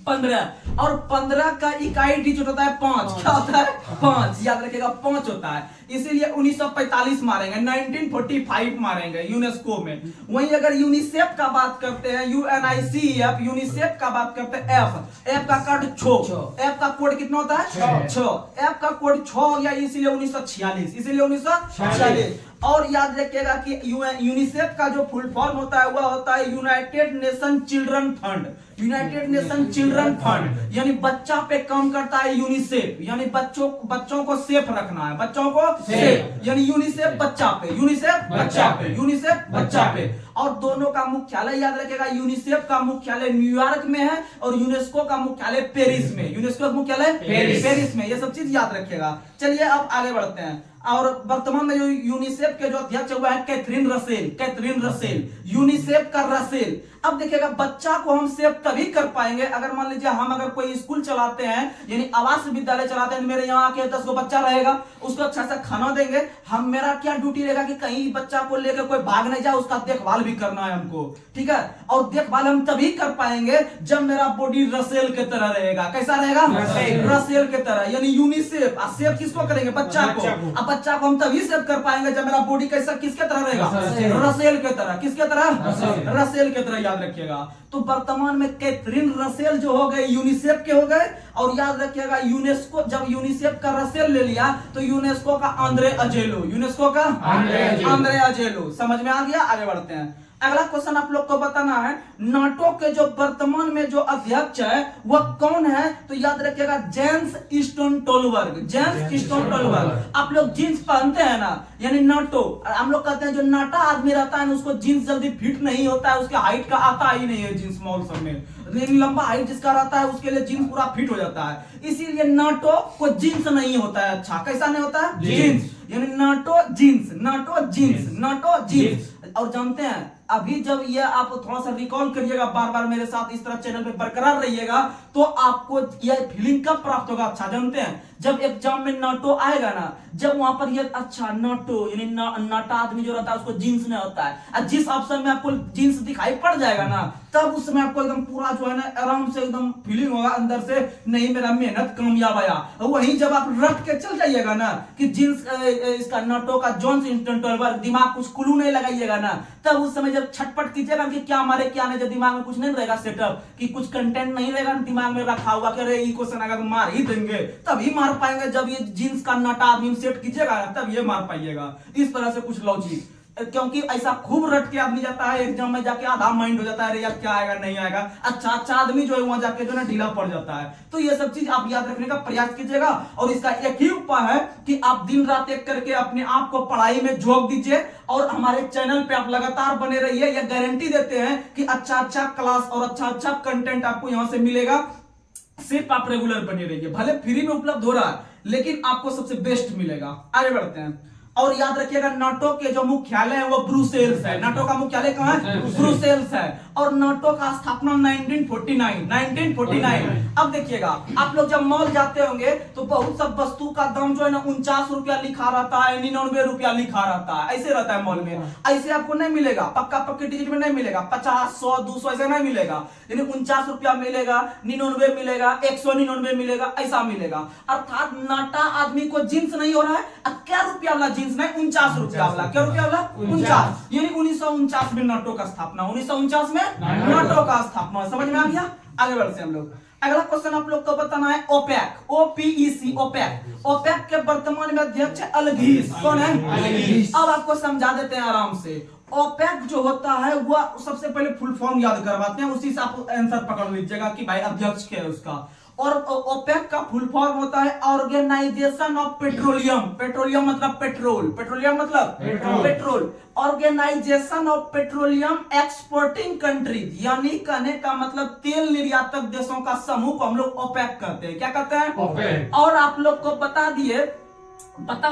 15। और 15 का इकाई डिजिट होता है 5। क्या होता है? 5। याद रखिएगा 5 होता है। इसीलिए 1945 मारेंगे, 1945 मारेंगे यूनेस्को में। वहीं अगर यूनिसेफ का बात करते हैं, UNICEF, यूनिसेफ का बात करते हैं, एफ का कोड 6। एफ का कोड कितना होता है? 6। एफ का कोड 6 हो गया, इसीलिए 1946। और याद रखिएगा कि यूनिसेफ का जो फुल फॉर्म होता है वह होता है United nation children fund. United nation children fund यानी बच्चा पे काम करता है यूनिसेफ, यानी बच्चों को सेफ रखना है, बच्चों को सेफ, यानी यूनिसेफ बच्चा पे। और दोनों का मुख्यालय याद रखिएगा, यूनिसेफ का मुख्यालय न्यूयॉर्क में है और यूनेस्को का मुख्यालय पेरिस में। यूनेस्को का मुख्यालय पेरिस में, ये सब चीज याद रखिएगा। चलिए अब आगे बढ़ते हैं। और वर्तमान में जो यूनिसेफ के जो अध्यक्ष हुआ है कैथरीन रसेल, यूनिसेफ का रसेल। अब देखिएगा बच्चा को हम सेव तभी कर पाएंगे अगर मान लीजिए हम अगर कोई स्कूल चलाते हैं, यानी आवास विद्यालय चलाते हैं, मेरे यहाँ आके 10 गो बच्चा रहेगा, उसको अच्छा सा खाना देंगे। हम मेरा क्या ड्यूटी रहेगा कि कहीं बच्चा को लेकर कोई भाग नहीं जाए, उसका देखभाल भी करना है हमको, ठीक है। और देखभाल हम तभी कर पाएंगे जब मेरा बॉडी रसेल के तरह रहेगा। कैसा रहेगा? रसेल के तरह, यानी यूनिसेफ। सेव किसको करेंगे? बच्चा को। अब बच्चा को हम तभी सेव कर पाएंगे जब मेरा बॉडी कैसा किसके तरह रहेगा? रसेल के तरह। किसके तरह? रसेल के तरह, याद रखिएगा। तो वर्तमान में कैथरीन रसेल जो हो गए यूनिसेफ के हो गए। और याद रखिएगा यूनेस्को, जब यूनिसेफ का रसेल ले लिया तो यूनेस्को का आंद्रे अजेलो, यूनेस्को का आंद्रे अजेलो। समझ में आ गया? आगे बढ़ते हैं। अगला क्वेश्चन आप लोग को बताना है, नाटो के जो वर्तमान में जो अध्यक्ष है वह कौन है? तो याद रखिएगा जेंस स्टोल्टनबर्ग। आप लोग जींस पहनते हैं ना, यानी नाटो, हम लोग कहते हैं जो नाटा आदमी रहता है उसको जींस जल्दी फिट नहीं होता है, उसके हाइट का आता ही नहीं है जींस मॉल सब में। लंबा हाइट जिसका रहता है उसके लिए जींस पूरा फिट हो जाता है, इसीलिए नाटो को जींस नहीं होता है। अच्छा, कैसा नहीं होता है? जींस, यानी नाटो जींस। और जानते हैं अभी जब ये आप थोड़ा सा रिकॉल करिएगा, बार बार मेरे साथ इस तरह चैनल पे बरकरार रहिएगा, तो आपको यह फीलिंग कब प्राप्त होगा? अच्छा, जानते हैं जब एग्जाम में नाटो आएगा ना, जब वहां पर ये अच्छा नाटो यानी नाटा आदमी जो रहता है उसको जींस नहीं होता है, और जिस ऑप्शन में आपको जींस दिखाई पड़ जाएगा ना, तब उस समय आपको एकदम पूरा जो है ना आराम से एकदम फीलिंग होगा अंदर से, नहीं मेरा मेहनत कामयाब आया। वहीं जब आप रट के चल जाइएगा ना कि जींस इसका नाटो का जॉन्स स्टोल्टनबर्ग, दिमाग कुछ क्लू नहीं लगाइएगा ना, तब उस समय जब छटपट कीजिएगा कि क्या मारे क्या नहीं, जब दिमाग में कुछ नहीं रहेगा सेटअप, कि कुछ कंटेंट नहीं रहेगा दिमाग में रखा हुआ कि अरे ये क्वेश्चन अगर मार ही देंगे, तभी मार पाएंगे। जब ये जींस का नाटा आदमी सेट कीजिएगा तब ये मार पाइएगा। इस तरह से कुछ लॉजिक, क्योंकि ऐसा खूब रट के आदमी जाता है एग्जाम में जाके आधा माइंड हो जाता है, अरे यार क्या आएगा नहीं आएगा। अच्छा आदमी जो है वहां जाके जो है ढीला पड़ जाता है। तो ये सब चीज आप याद रखने का प्रयास कीजिएगा। और इसका एक ही उपाय है कि आप दिन रात एक करके अपने आप को पढ़ाई में झोंक दीजिए, और हमारे चैनल पे आप लगातार बने रहिए। यह गारंटी देते हैं कि अच्छा क्लास और अच्छा कंटेंट आपको यहां से मिलेगा। सिर्फ आप रेगुलर बने रहिए, भले फ्री में उपलब्ध हो रहा है लेकिन आपको सबसे बेस्ट मिलेगा। आगे बढ़ते हैं। और याद रखिएगा नाटो के जो मुख्यालय है वो ब्रुसेल्स है। नाटो का मुख्यालय कहां है? ब्रुसेल्स है। और नाटो का स्थापना 1949। अब देखिएगा आप लोग जब मॉल जाते होंगे तो बहुत सब वस्तु का दाम जो है ना 49 रुपया लिखा रहता है, 99 रुपया लिखा रहता है, ऐसे रहता है मॉल में। ऐसे आपको नहीं मिलेगा, पक्की डिजिट में नहीं मिलेगा, 50, 100, 200 ऐसे नहीं मिलेगा। यानी 49 रुपया मिलेगा, 99 मिलेगा, 199 मिलेगा, ऐसा मिलेगा। अर्थात नाटा आदमी को जींस नहीं हो रहा है। क्या रुपया वाला जींस नहीं, 49 रुपया वाला। क्या रुपया वाला? 49। यानी 1949 में नाटो का स्थापना, 1949 में नाटो का स्थापना। समझ में आ गया? आगे बढ़ते हैं हम लोग। अगला क्वेश्चन आप लोग को बताना है ओपेक, OPEC, ओपेक। ओपेक के वर्तमान में अध्यक्ष अलघीस। कौन है? अब आपको समझा देते हैं आराम से। ओपेक जो होता है वह सबसे पहले फुल फॉर्म याद करवाते हैं, उसी से आप आंसर पकड़ लीजिएगा कि भाई अध्यक्ष क्या है उसका। और ओपेक का फुल फॉर्म होता है ऑर्गेनाइजेशन ऑफ पेट्रोलियम। पेट्रोलियम मतलब पेट्रोल, पेट्रोलियम मतलब petrol. Organization of Petroleum Exporting Countries, यानी कहने का मतलब तेल निर्यातक देशों का समूह को हम लोग ओपेक कहते हैं। क्या कहते हैं? ओपेक। और आप लोग को बता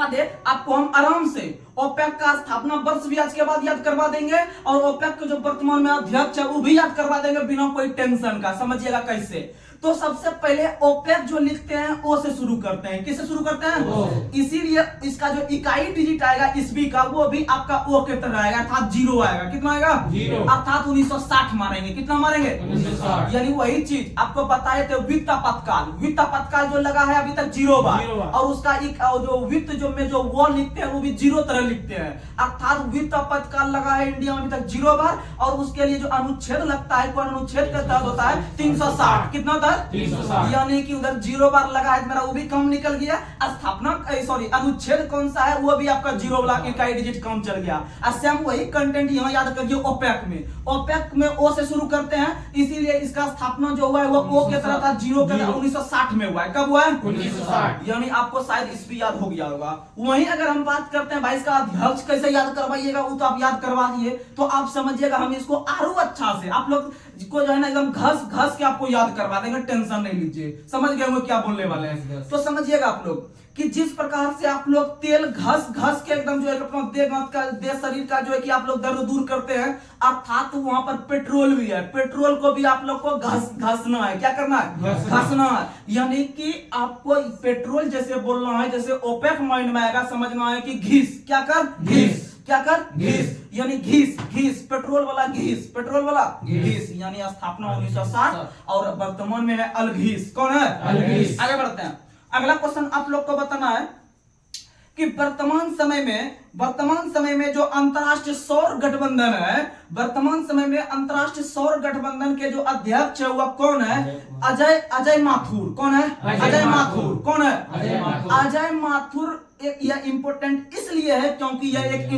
दे आपको हम आराम से ओपेक का स्थापना वर्ष भी आज के बाद याद करवा देंगे, और ओपेक के जो वर्तमान में अध्यक्ष है वो भी याद करवा देंगे बिना कोई टेंशन का। समझिएगा कैसे। तो सबसे पहले ओपेक जो लिखते हैं ओ से शुरू करते हैं। किससे शुरू करते हैं? इसीलिए इसका जो इकाई डिजिट आएगा ईस्वी का वो भी आपका ओ के तरह आएगा, अर्थात 0 आएगा। कितना आएगा? 0। अर्थात 1960 मारेंगे। कितना मारेंगे? 1960। यानी वही चीज आपको बताए थे वित्त आपातकाल। वित्त आपातकाल जो लगा है अभी तक 0 बार, और उसका जो वित्त जो में जो वो लिखते हैं वो भी 0 तरह लिखते हैं। अर्थात वित्त आपातकाल लगा है इंडिया में अभी तक 0 बार, और उसके लिए जो अनुच्छेद लगता है कौन अनुच्छेद के तहत होता है? 360। कितना था? 360। यानी कि उधर 0 बार लगा है, मेरा वो भी कम निकल गया। स्थापना सॉरी अनुच्छेद कौन सा है वो भी आपका 0 वाला इकाई डिजिट कम चल गया। सेम वही कंटेंट यहाँ याद करिए ओपेक में। ओपेक में ओ से शुरू करते हैं, इसीलिए इसका स्थापना जो हुआ है वो ओ के तरह था, 0 के 1960 में हुआ है। कब हुआ है? 1960। यानी आपको शायद ईस्वी याद हो गया होगा। वहीं अगर हम बात करते हैं भाई इसका अध्यक्ष कैसे याद करवाइएगा, वो तो आप याद करवा दिए, तो आप समझिएगा हम इसको आरू अच्छा से आप लोग को जो है ना एकदम घस के आपको याद करवा देंगे, टेंशन नहीं लीजिए। समझ गए वो क्या बोलने वाले हैं? तो समझिएगा आप लोग कि जिस प्रकार से आप लोग तेल घस के एकदम जो है अपना देह शरीर का जो है कि आप लोग दर्द दूर करते हैं, अर्थात वहां पर पेट्रोल भी है। पेट्रोल को भी आप लोग को घसना है। क्या करना है? घसना है। यानी कि आपको पेट्रोल जैसे बोलना है जैसे ओपेक माइंड में आएगा, समझना है कि घिस। क्या कर? घिस। क्या कर? घिस। यानी घिस पेट्रोल वाला घिस, पेट्रोल वाला घिस। यानी स्थापना 1960 और वर्तमान में है अलघीस। कौन है? अलघीस। आगे बढ़ते हैं। अगला क्वेश्चन आप लोग को बताना है कि वर्तमान समय में जो अंतरराष्ट्रीय सौर गठबंधन है, वर्तमान समय में अंतरराष्ट्रीय सौर गठबंधन के जो अध्यक्ष है वह कौन है? अजय माथुर। कौन है? अजय माथुर। कौन है? अजय माथुर। यह इंपॉर्टेंट इसलिए है क्योंकि यह एक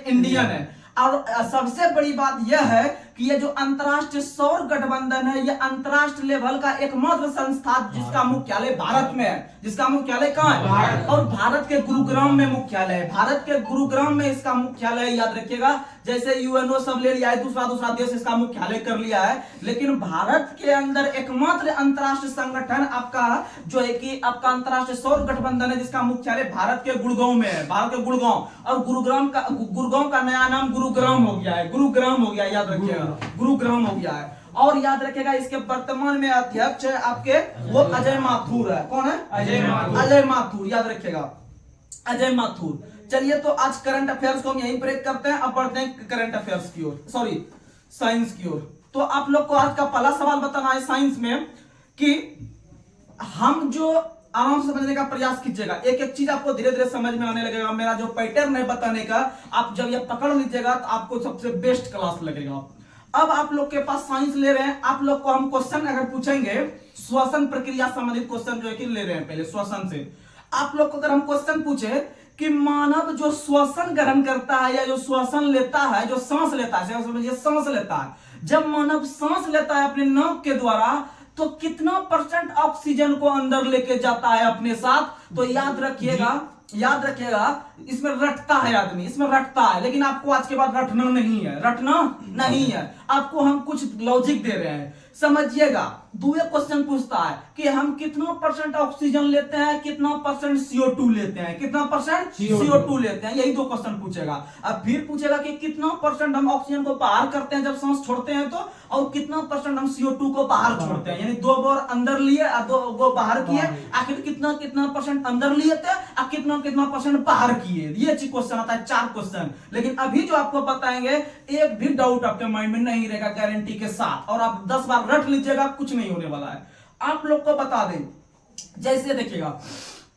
इंडियन है। और सबसे बड़ी बात यह है कि ये जो अंतरराष्ट्रीय सौर गठबंधन है यह अंतरराष्ट्रीय लेवल का एकमात्र संस्था जिसका मुख्यालय भारत में है। जिसका मुख्यालय कहाँ है? और भारत के गुरुग्राम में मुख्यालय है। भारत के गुरुग्राम में इसका मुख्यालय याद रखिएगा। जैसे यूएनओ सब ले लिया है, दूसरा देश इसका मुख्यालय कर लिया है, लेकिन भारत के अंदर एकमात्र अंतरराष्ट्रीय संगठन आपका जो है कि आपका अंतरराष्ट्रीय सौर गठबंधन है जिसका मुख्यालय भारत के गुड़गांव में है। भारत के गुड़गांव, और गुरुगांव का नया नाम गुरुग्राम हो गया है। गुरुग्राम हो गया, याद रखिएगा, गुरुग्राम हो गया है। और याद रखिएगा इसके वर्तमान में अध्यक्ष है आपके वो अजय माथुर है। कौन है? अजय माथुर। याद रखिएगा अजय माथुर। चलिए तो आज करंट अफेयर्स को हम यहीं ब्रेक करते हैं, अब बढ़ते हैं करंट अफेयर्स की ओर, सॉरी साइंस की ओर। तो आप लोग को आज का पहला सवाल बताना है साइंस में कि हम जो आराम से समझने का प्रयास कीजिएगा, एक एक चीज आपको धीरे धीरे समझ में आने लगेगा। मेरा जो पैटर्न है बताने का, आप जब ये पकड़ लीजिएगा तो आपको सबसे बेस्ट क्लास लगेगा। अब आप लोग के पास साइंस ले रहे हैं, आप लोग को हम क्वेश्चन अगर पूछेंगे श्वसन प्रक्रिया संबंधित क्वेश्चन जो है कि ले रहे हैं पहले श्वसन से। आप लोग को अगर हम क्वेश्चन पूछे कि मानव जो श्वसन ग्रहण करता है या जो श्वसन लेता है, जो सांस लेता है, सांस लेता है, जब मानव सांस लेता है अपने नाक के द्वारा तो कितना % ऑक्सीजन को अंदर लेके जाता है अपने साथ? तो याद रखिएगा इसमें रटता है आदमी, इसमें रटता है, लेकिन आपको आज के बाद रटना नहीं है। आपको हम कुछ लॉजिक दे रहे हैं, समझिएगा। दूसरा क्वेश्चन पूछता है कि हम कितना % ऑक्सीजन लेते हैं, कितना % CO2 लेते हैं, कितना % CO2 लेते हैं, यही 2 क्वेश्चन पूछेगा। अब फिर पूछेगा कि कितना % हम ऑक्सीजन को बाहर करते हैं जब सांस छोड़ते हैं तो, और कितना % हम CO2 को बाहर छोड़ते हैं, यानी 2 बार अंदर लिए और 2 बाहर किए, आखिर कितना % अंदर लिए थे और कितना % बाहर किए। ये क्वेश्चन आता है 4 क्वेश्चन। लेकिन अभी जो आपको बताएंगे एक भी डाउट आपके माइंड में नहीं रहेगा गारंटी के साथ, और आप 10 बार रट लीजिएगा, कुछ नहीं होने वाला है। आप लोग को बता दें, जैसे देखिएगा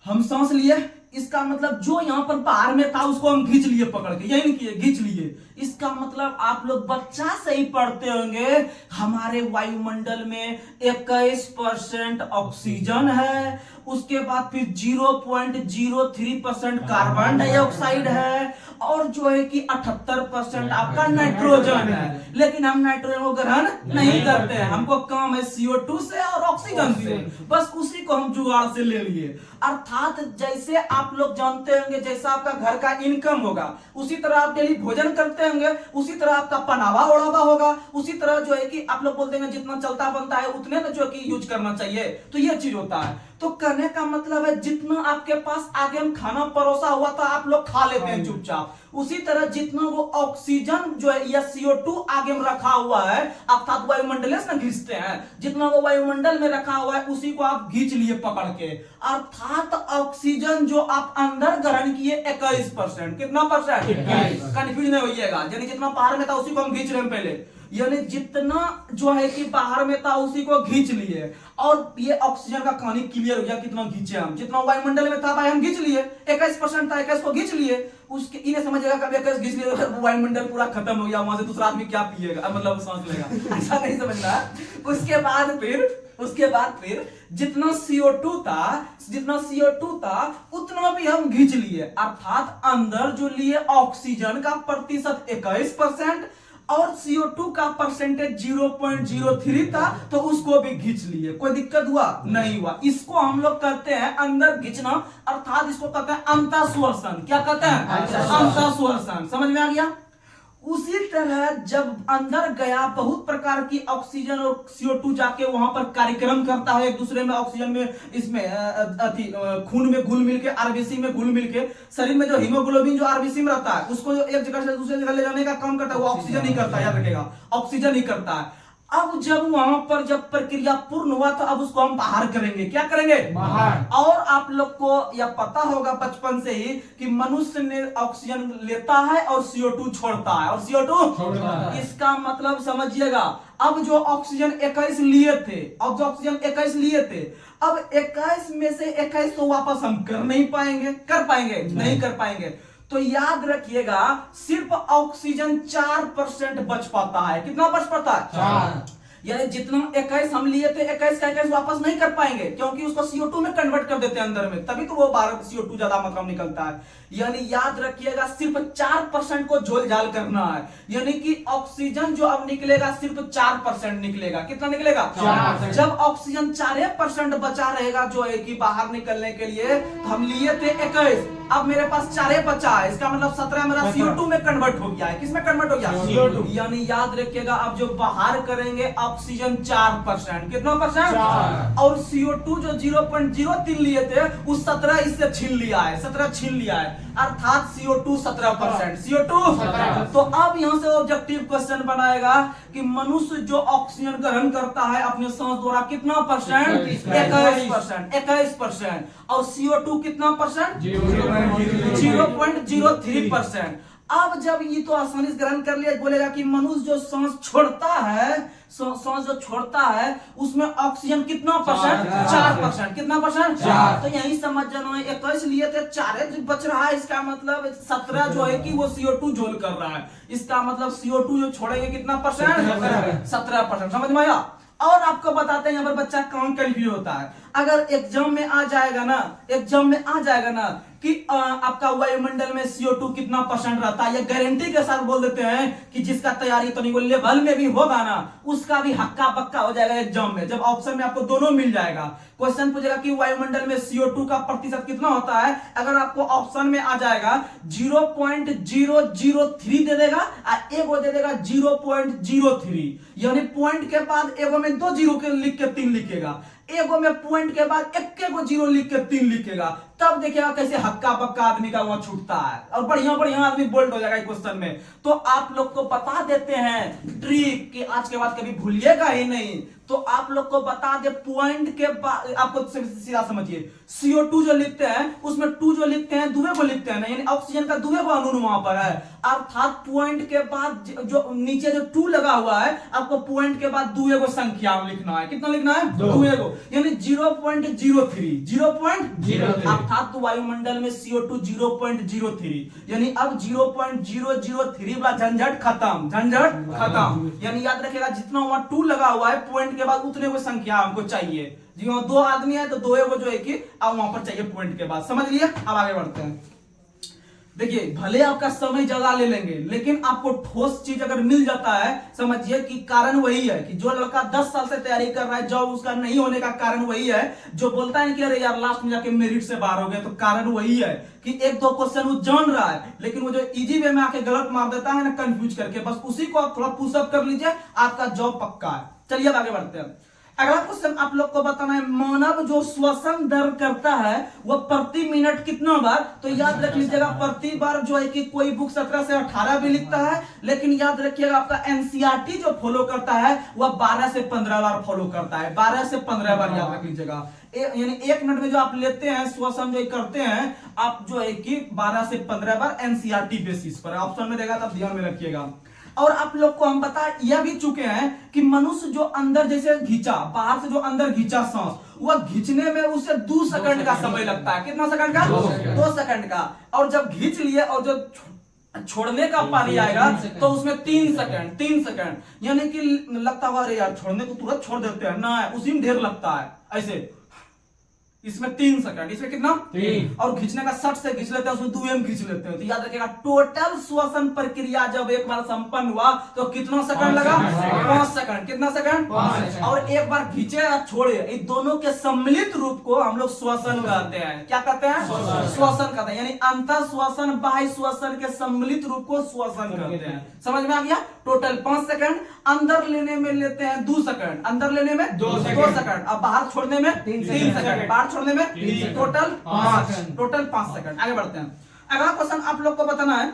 हम सांस लिए, इसका मतलब जो यहाँ पर बाहर में था उसको हम खींच लिए पकड़ के, यही नहीं किए, खींच लिए। इसका मतलब आप लोग बच्चा से ही पढ़ते होंगे हमारे वायुमंडल में 21% ऑक्सीजन है, उसके बाद फिर 0.03% कार्बन डाइऑक्साइड है, और जो है कि 78% आपका नाइट्रोजन है। लेकिन हम नाइट्रोजन को ग्रहण नहीं करते हैं, हमको काम है CO2 से और ऑक्सीजन से, बस उसी को हम जुगाड़ से ले लिए। अर्थात जैसे आप लोग जानते होंगे जैसा आपका घर का इनकम होगा उसी तरह आप डेली भोजन करते होंगे, उसी तरह आपका पहनावा ओढ़ावा होगा, उसी तरह जो है कि आप लोग बोलते हैं जितना चलता बनता है उतने तो जो कि यूज करना चाहिए। तो ये चीज होता है। तो कहने का मतलब है जितना आपके पास आगे हम खाना परोसा हुआ था आप लोग खा लेते हैं चुपचाप, उसी तरह जितना वो ऑक्सीजन जो है या CO2 आगे में रखा हुआ है अर्थात वायुमंडल से खींचते हैं, जितना वो वायुमंडल में रखा हुआ है उसी को आप खींच लिए पकड़ के। अर्थात ऑक्सीजन जो आप अंदर ग्रहण किए 21%, कितना परसेंट? कंफ्यूज नहीं होइएगा, यानी जितना बाहर में था उसी को हम खींच रहे हैं पहले, यानी जितना जो है कि बाहर में था उसी को खींच लिए। और ये ऑक्सीजन का कहानी क्लियर हो गया कितना खींचे हम, जितना वायुमंडल में था भाई हम खींच लिए, 21% था 21 को खींच लिए। उसके इन्हें समझिएगा कभी 21 खींच लिए तो वायुमंडल पूरा खत्म हो गया, वहां से दूसरा आदमी क्या पिएगा, मतलब सांस लेगा, ऐसा नहीं समझना। उसके बाद फिर जितना CO2 था उतना भी हम खींच लिए। अर्थात अंदर जो लिए ऑक्सीजन का प्रतिशत 21% और CO2 का परसेंटेज 0.03 था, तो उसको भी खींच लिए। कोई दिक्कत हुआ? नहीं हुआ। इसको हम लोग कहते हैं अंदर खींचना, अर्थात इसको कहते हैं अंतःश्वसन। क्या कहते हैं? अंतःश्वसन। समझ में आ गया? उसी तरह जब अंदर गया बहुत प्रकार की ऑक्सीजन और CO2 जाके वहां पर कार्यक्रम करता है एक दूसरे में, ऑक्सीजन में इसमें खून में घुल मिल के, RBC में घुल मिल के, शरीर में जो हीमोग्लोबिन जो RBC में रहता है उसको जो एक जगह से दूसरी जगह ले जाने का काम करता है वो ऑक्सीजन ही करता है, याद रखेगा, ऑक्सीजन ही करता है। अब जब वहां पर जब प्रक्रिया पूर्ण हुआ तो अब उसको हम बाहर करेंगे। क्या करेंगे? बाहर। और आप लोग को यह पता होगा बचपन से ही कि मनुष्य ने ऑक्सीजन लेता है और CO2 छोड़ता है, और CO2 छोड़ता है। इसका मतलब समझिएगा, अब जो ऑक्सीजन 21 लिए थे, अब 21 में से 21 तो वापस हम कर नहीं पाएंगे, नहीं कर पाएंगे। तो याद रखिएगा सिर्फ ऑक्सीजन 4% बच पाता है। कितना बच पाता है? 4। यानी जितना 21 हम लिए थे 21 का 21 वापस नहीं कर पाएंगे, क्योंकि उसको CO2 में कन्वर्ट कर देते हैं अंदर में, तभी तो वो बाहर CO2 ज्यादा मात्रा में निकलता है। यानी याद रखिएगा सिर्फ 4% को झोल झाल करना है, यानी कि ऑक्सीजन जो अब निकलेगा सिर्फ 4% निकलेगा। कितना निकलेगा? 4। जब ऑक्सीजन 4% बचा रहेगा जो है कि बाहर निकलने के लिए, तो हम लिए थे 21, अब मेरे पास 4 बचा है, इसका मतलब 17 मेरा CO2 में कन्वर्ट हो गया है। किसमें कन्वर्ट हो गया? CO2। यानी याद रखिएगा अब जो बाहर करेंगे ऑक्सीजन 4%, कितना परसेंट? 4। और CO2 जो 0.03 लिए थे उस 17 इससे छीन लिया है, 17 छीन लिया है, अर्थात CO2 17%। CO2 17। तो अब यहां से ऑब्जेक्टिव क्वेश्चन बनाएगा कि मनुष्य जो ऑक्सीजन ग्रहण करता है अपने सांस द्वारा कितना परसेंट? 21%। और CO2 कितना परसेंट? 0.03%। अब जब ये तो आसानी से ग्रहण कर लिया, बोलेगा कि मनुष्य जो सांस छोड़ता है उसमें ऑक्सीजन कितना परसेंट? 4%। कितना परसेंट? 4। तो यही समझ जाना है 21 लिए थे 4 बच रहा है, इसका मतलब 17 जो है कि वो CO2 झोल कर रहा है, इसका मतलब CO2 जो छोड़ेंगे कितना परसेंट? 17%। समझ में आया? और आपको बताते हैं यहाँ पर बच्चा कौन कंफ्यूज होता है। अगर एग्जाम में आ जाएगा ना कि आपका वायुमंडल में CO2 कितना परसेंट रहता है, या गारंटी के साथ बोल देते हैं कि जिसका तैयारी तो नहीं लेवल में भी होगा ना उसका भी हक्का बक्का हो जाएगा एग्जाम में, जब ऑप्शन में आपको दोनों मिल जाएगा। क्वेश्चन पूछेगा कि वायुमंडल में CO2 का प्रतिशत कितना होता है, अगर आपको ऑप्शन में आ जाएगा 0.003 दे देगा और एगो दे देगा 0.03, यानी पॉइंट के बाद एगो में 2 जीरो के लिख के 3 लिखेगा, एगो में पॉइंट के बाद एक जीरो लिख के 3 लिखेगा, तब देखिएगा कैसे हक्का बक्का आदमी का वहां छूटता है और बढ़िया आदमी बोल्ड हो जाएगा क्वेश्चन में। तो आप लोग को बता देते हैं ट्रिक कि आज के बाद कभी भूलिएगा ही नहीं। तो आप लोग को बता दे पॉइंट के बाद आपको सीधा समझिए, CO2 जो लिखते हैं उसमें 2 जो लिखते हैं दुबे को लिखते हैं ना, यानी ऑक्सीजन का दुबे को अणु वहां पर है, अर्थात पॉइंट के बाद जो नीचे जो 2 लगा हुआ है आपको पॉइंट के बाद दुए को संख्या में लिखना है। कितना लिखना है? दुए को, यानी 0.03 0.03। अर्थात वायुमंडल में CO2 0.03, यानी अब 0.003 वाला झंझट खत्म, झंझट खत्म। यानी याद रखिएगा जितना वहां 2 लगा हुआ है पॉइंट के बाद उतने को संख्या हमको चाहिए। जी वहां 2 आदमी है तो 2 को जो है कि अब वहां पर चाहिए पॉइंट के बाद, समझ लिया। अब आगे बढ़ते हैं। देखिए भले आपका समय ज्यादा ले लेंगे लेकिन आपको ठोस चीज अगर मिल जाता है, समझिए कि कारण वही है कि जो लड़का 10 साल से तैयारी कर रहा है, जॉब उसका नहीं होने का कारण वही है। जो बोलता है कि अरे यार लास्ट में जाके मेरिट से बाहर हो गए, तो कारण वही है कि 1-2 क्वेश्चन वो जान रहा है लेकिन वो जो इजी वे में आके गलत मार देता है ना, कंफ्यूज करके, बस उसी को आप थोड़ा पुशअप कर लीजिए, आपका जॉब पक्का है। चलिए अब आगे बढ़ते हैं। अगला क्वेश्चन आप लोग को बताना है, मानव जो श्वसन दर करता है वह प्रति मिनट कितना बार। तो याद रख लीजिएगा प्रति बार जो है कि कोई बुक 17 से 18 भी लिखता है, लेकिन याद रखिएगा आपका एनसीईआरटी जो फॉलो करता है वह 12 से 15 बार फॉलो करता है, 12 से 15 बार याद रख लीजिएगा। यानी 1 मिनट में जो आप लेते हैं श्वसन जो करते हैं आप जो है कि 12 से 15 बार एनसीईआरटी बेसिस पर, ऑप्शन में देगा तब ध्यान में रखिएगा। और आप लोग को हम बता यह भी चुके हैं कि मनुष्य जो अंदर जैसे घिंचा, बाहर से जो अंदर घिंचा सांस, वह घिंचने में उसे 2 सेकंड का समय लगता है। कितना सेकंड का? 2 सेकंड का। और जब घिंच लिए और जो छोड़ने का पानी आएगा तो उसमें 3 सेकंड, यानी कि लगता हुआ अरे यार छोड़ने को तुरंत छोड़ देते हैं ना, उसी में ढेर लगता है ऐसे। इसमें 3 सेकंड, इसमें कितना 3, और खींचने का 60 से खींच लेते हैं, उसमें 2m खींच लेते हैं। तो याद रखिएगा टोटल श्वसन प्रक्रिया जब एक बार संपन्न हुआ तो कितना सेकंड लगा? 5 सेकंड। कितना सेकंड? 5 सेकंड। और एक बार खींचे या छोड़े, इन दोनों के सम्मिलित रूप को हम लोग श्वसन कहते हैं। क्या कहते हैं? श्वसन कहते हैं। यानी अंतर श्वसन बाह्य श्वसन के सम्मिलित रूप को श्वसन कहते हैं। समझ में आ गया? टोटल 5 सेकंड, अंदर लेने में लेते हैं 2 सेकंड, अंदर लेने में 2 सेकंड, अब बाहर छोड़ने में 3 सेकंड, बाहर छोड़ने में टोटल 5 सेकंड। आगे बढ़ते हैं। अगला क्वेश्चन आप लोग को बताना है,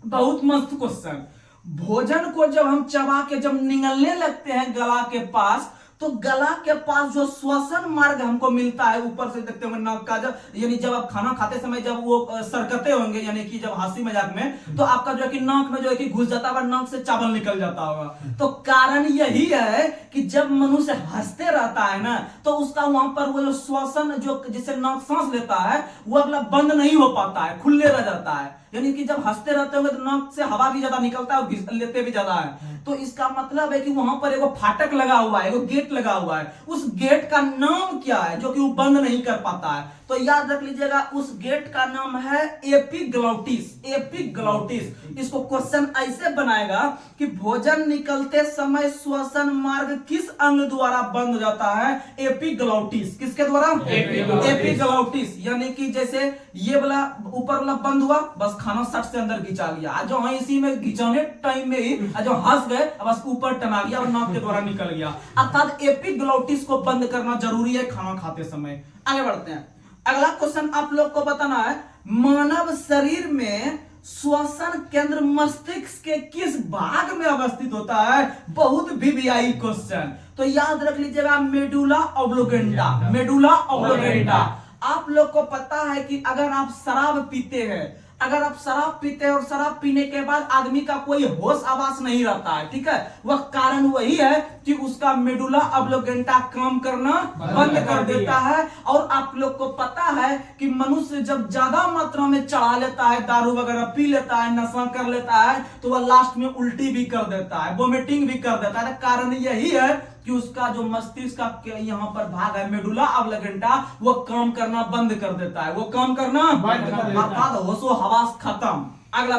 बहुत मस्त क्वेश्चन। भोजन को जब हम चबा के जब निगलने लगते हैं गला के पास, तो गला के पास जो श्वसन मार्ग हमको मिलता है ऊपर से देखते होंगे नाक का, जब यानी जब आप खाना खाते समय जब वो सरकते होंगे, यानी कि जब हंसी मजाक में, तो आपका जो है कि नाक में जो है कि घुस जाता है, नाक से चावल निकल जाता होगा। तो कारण यही है कि जब मनुष्य हंसते रहता है ना, तो उसका वहां पर वो जो श्वसन जो जिससे नाक सांस लेता है वो अगला बंद नहीं हो पाता है, खुले रह जाता है। यानी कि जब हंसते रहते होंगे तो नाक से हवा भी ज्यादा निकलता है और लेते भी ज्यादा है। तो इसका मतलब है कि वहां पर एगो फाटक लगा हुआ है, एगो गेट लगा हुआ है। उस गेट का नाम क्या है जो कि वो बंद नहीं कर पाता है? तो याद रख लीजिएगा उस गेट का नाम है एपिग्लॉटिस। एपिग्लॉटिस। इसको क्वेश्चन ऐसे बनाएगा कि भोजन निकलते समय श्वसन मार्ग किस अंग द्वारा बंद हो जाता है? एपिग्लॉटिस। किसके द्वारा? एपिग्लॉटिस। यानी कि जैसे ये वाला ऊपर वाला बंद हुआ, बस खाना सट से अंदर घिंचा लिया, जो हाँ इसी में घिंचाने टाइम में ही जो हंस गए बस ऊपर टना गया और नाक के द्वारा निकल गया। अर्थात एपिग्लॉटिस को बंद करना जरूरी है खाना खाते समय। आगे बढ़ते हैं। अगला क्वेश्चन आप लोग को बताना है, मानव शरीर में श्वसन केंद्र मस्तिष्क के किस भाग में अवस्थित होता है? बहुत वीवीआई क्वेश्चन। तो याद रख लीजिएगा मेडुला ऑब्लोगेंटा। मेडुला ऑब्लोगेंटा। आप लोग को पता है कि अगर आप शराब पीते हैं, अगर आप शराब पीते हैं और शराब पीने के बाद आदमी का कोई होश आवास नहीं रहता है, ठीक है, वह कारण वही है कि उसका मेडुला ऑब्लोगेंटा काम करना बंद कर देता है। और आप लोग को पता है कि मनुष्य जब ज्यादा मात्रा में चढ़ा लेता है, दारू वगैरह पी लेता है, नशा कर लेता है, तो वह लास्ट में उल्टी भी कर देता है, वोमिटिंग भी कर देता है। कारण यही है कि उसका जो मस्तिष्क का यहाँ पर भाग है मेडुला ऑब्लोगेंटा, वो काम करना बंद कर देता है, वो काम करना बंद कर देता है, होशो हवास खत्म। अगला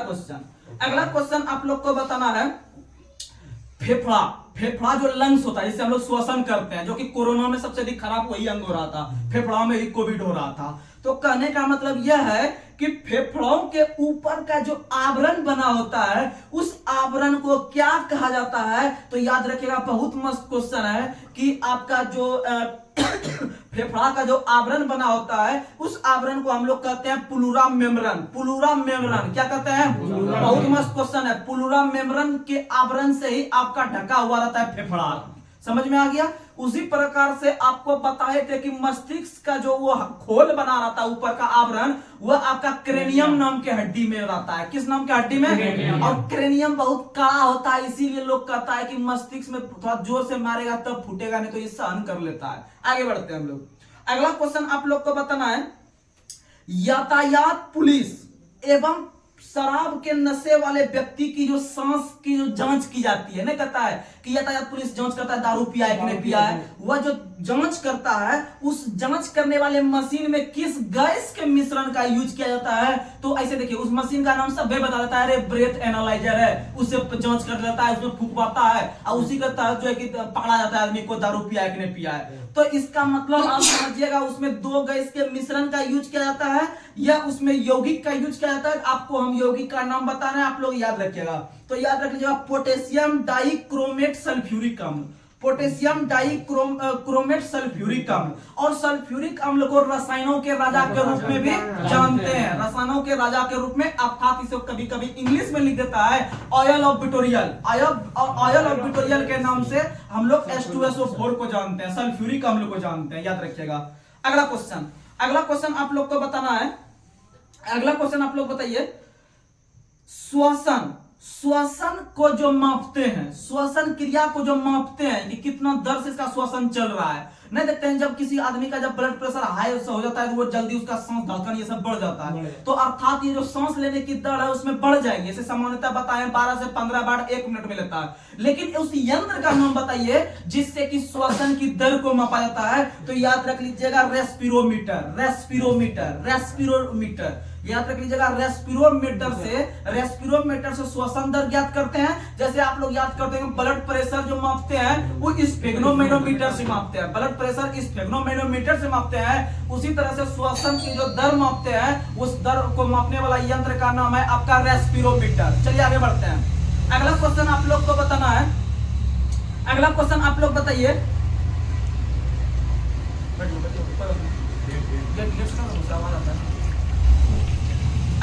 क्वेश्चन आप लोग को बताना है, फेफड़ा। फेफड़ा जो लंग्स होता है जिससे हम लोग श्वसन करते हैं, जो कि कोरोना में सबसे अधिक खराब वही अंग हो रहा था, फेफड़ाओं में ही कोविड हो रहा था। तो कहने का मतलब यह है कि फेफड़ों के ऊपर का जो आवरण बना होता है उस आवरण को क्या कहा जाता है? तो याद रखिएगा बहुत मस्त क्वेश्चन है कि आपका जो फेफड़ा का जो आवरण बना होता है उस आवरण को हम लोग कहते हैं प्लूरा मेम्ब्रेन। प्लूरा मेम्ब्रेन क्या कहते हैं? बहुत मस्त क्वेश्चन है। प्लूरा मेम्ब्रेन के आवरण से ही आपका ढका हुआ रहता है फेफड़ा। समझ में आ गया? उसी प्रकार से आपको बताए थे कि मस्तिष्क का जो वो खोल बना रहता है ऊपर का आवरण, वह आपका क्रेनियम नाम के हड्डी में रहता है। किस नाम के हड्डी में? और क्रेनियम बहुत कड़ा होता है, इसीलिए लोग कहता है कि मस्तिष्क में थोड़ा जोर से मारेगा तब फूटेगा, नहीं तो ये सहन कर लेता है। आगे बढ़ते हैं हम लोग। अगला क्वेश्चन आप लोग को बताना है, यातायात पुलिस एवं शराब के नशे वाले व्यक्ति की जो सांस की जो जांच की जाती है, नहीं कहता है कि यातायात पुलिस जांच करता है दारू पिया है कि नहीं पिया है, वह जो जांच करता है उस जांच करने वाले मशीन में किस गैस के मिश्रण का यूज किया जाता है। तो ऐसे देखिए उस मशीन का नाम सब बता देता है, अरे ब्रेथ एनालाइजर है, उससे जांच कर लेता है, उसमें फूंकवाता है और उसी के तहत जो है कि पकड़ा जाता है आदमी को दारू पिया है कि नहीं पिया है। तो इसका मतलब आप समझिएगा उसमें दो गैस के मिश्रण का यूज किया जाता है या उसमें यौगिक का यूज किया जाता है। आपको हम यौगिक का नाम बता रहे हैं, आप लोग याद रखिएगा। तो याद रख लीजिएगा पोटेशियम डाइक्रोमेट सल्फ्यूरिक अम्ल, पोटेशियम डाइक्रोमेट सल्फ्यूरिक अम्ल। और सल्फ्यूरिक अम्ल को रसायनों के राजा के रूप में भी जानते हैं, रसायनों के राजा के रूप में, अर्थात इसे कभी कभी इंग्लिश में लिख देता है ऑयल ऑफ विटोरियल, ऑयल ऑफ विटोरियल के नाम से हम लोग H2SO4 को जानते हैं, सल्फ्यूरिक अम्ल को जानते हैं, याद रखिएगा। अगला क्वेश्चन आप लोग को बताना है, अगला क्वेश्चन आप लोग बताइए, श्वसन को जो मापते हैं, श्वसन क्रिया को जो मापते हैं कि कितना दर से इसका श्वसन चल रहा है। नहीं देखते हैं जब किसी आदमी का जब ब्लड प्रेशर हाई हो जाता है तो वो जल्दी उसका सांस धड़कन ये सब बढ़ जाता है, तो अर्थात ये जो सांस लेने की दर है उसमें बढ़ जाएगी। जैसे सामान्यतः बताएं 12 से 15 बार 1 मिनट में लेता है, लेकिन उस यंत्र का नाम बताइए जिससे कि श्वसन की दर को मापा जाता है। तो याद रख लीजिएगा रेस्पिरोमीटर, रेस्पिरोमीटर, रेस्पिरोमीटर याद रख लीजिएगा। रेस्पिरोमीटर से श्वसन दर ज्ञात करते हैं। जैसे आप लोग याद करते हैं ब्लड प्रेशर जो मापते हैं वो स्फेग्नोमेनोमीटर से मापते हैं, ब्लड प्रेशर स्फेग्नोमेनोमीटर से मापते हैं। उसी तरह से श्वसन की जो दर मापते हैं उस दर को मापने वाला यंत्र का नाम है आपका रेस्पिरोमीटर। चलिए आगे बढ़ते हैं। अगला क्वेश्चन आप लोग को बताना है, अगला क्वेश्चन आप लोग बताइए,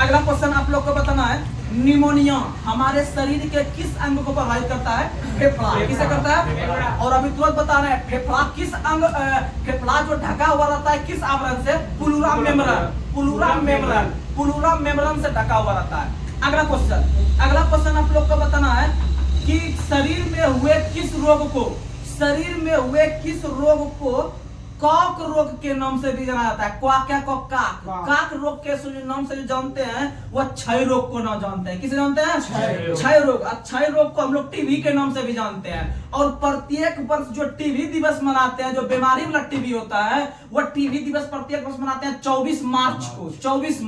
अगला क्वेश्चन आप लोग को बताना है, निमोनिया हमारे शरीर के किस अंग को प्रभावित करता है? फेफड़ा। किसे करता है? और अभी तुरंत बता रहे हैं फेफड़ा किस अंग, फेफड़ा जो ढका हुआ रहता है किस आवरण से? Pleura membrane, pleura membrane, pleura membrane से ढका हुआ रहता है। अगला क्वेश्चन आप लोग को बताना है कि शरीर में हुए किस रोग को, शरीर में हुए किस रोग को कॉक रोग के नाम से भी जाना जाता है? क्या काक रोग के नाम से जो जानते हैं वह क्षय रोग को ना जानते हैं। किसे जानते हैं? क्षय रोग। क्षय रोग को हम लोग टीबी के नाम से भी जानते हैं। और प्रत्येक वर्ष जो टीबी दिवस मनाते हैं, जो बीमारी वाला टीबी होता है वह टीबी दिवस प्रत्येक वर्ष मनाते हैं 24 मार्च को, 24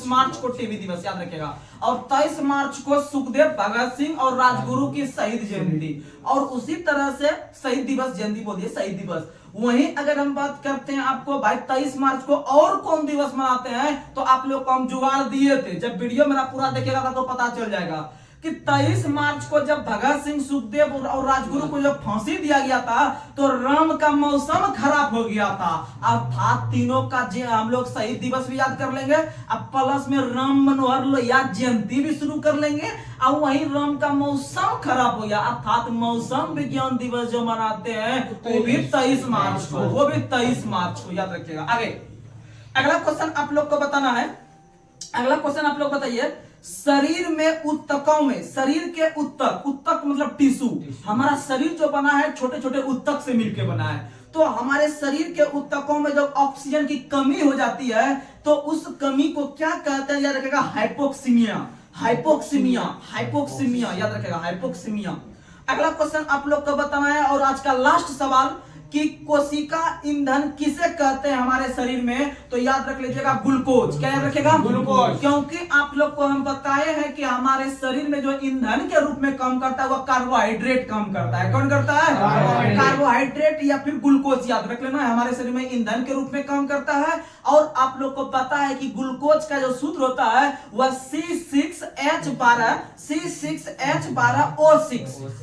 मार्च को टीबी दिवस याद रखेगा। और 23 मार्च को सुखदेव, भगत सिंह और राजगुरु की शहीद जयंती, और उसी तरह से शहीद दिवस, जयंती बोलिए शहीद दिवस। वहीं अगर हम बात करते हैं आपको भाई 23 मार्च को और कौन दिवस मनाते हैं, तो आप लोग को हम जुगाड़ दिए थे, जब वीडियो मेरा पूरा देखिएगा तो पता चल जाएगा कि 23 मार्च को जब भगत सिंह, सुखदेव और राजगुरु को जब फांसी दिया गया था तो राम का मौसम खराब हो गया था। अर्थात तीनों का हम लोग शहीद दिवस भी याद कर लेंगे, अब प्लस में राम मनोहर याद जयंती भी शुरू कर लेंगे, और वहीं राम का मौसम खराब हो गया, अर्थात मौसम विज्ञान दिवस जो मनाते हैं वो भी 23 मार्च को, वो भी 23 मार्च को याद रखिएगा। आगे अगला क्वेश्चन आप लोग को बताना है, अगला क्वेश्चन आप लोग बताइए, शरीर में उत्तकों में, शरीर के उत्तक, उत्तक मतलब टिश्यू, हमारा शरीर जो बना है छोटे छोटे उत्तक से मिलकर बना है। तो हमारे शरीर के उत्तकों में जब ऑक्सीजन की कमी हो जाती है तो उस कमी को क्या कहते हैं? याद रखेगा हाइपोक्सीमिया, हाइपोक्सीमिया, हाइपोक्सीमिया याद रखेगा, हाइपोक्सीमिया। अगला क्वेश्चन आप लोग को बताना है और आज का लास्ट सवाल कि कोशिका ईंधन किसे कहते हैं हमारे शरीर में? तो याद रख लीजिएगा ग्लूकोज। क्या याद रखेगा? ग्लूकोज। क्योंकि आप लोग को हम बताए हैं कि हमारे शरीर में जो ईंधन के रूप में काम करता है वह कार्बोहाइड्रेट काम करता है। कौन करता है? कार्बोहाइड्रेट या फिर ग्लूकोज, याद रख लेना, हमारे शरीर में ईंधन के रूप में काम करता है। और आप लोग को पता है कि ग्लूकोज का जो सूत्र होता है वह C6H12, C6H12O6।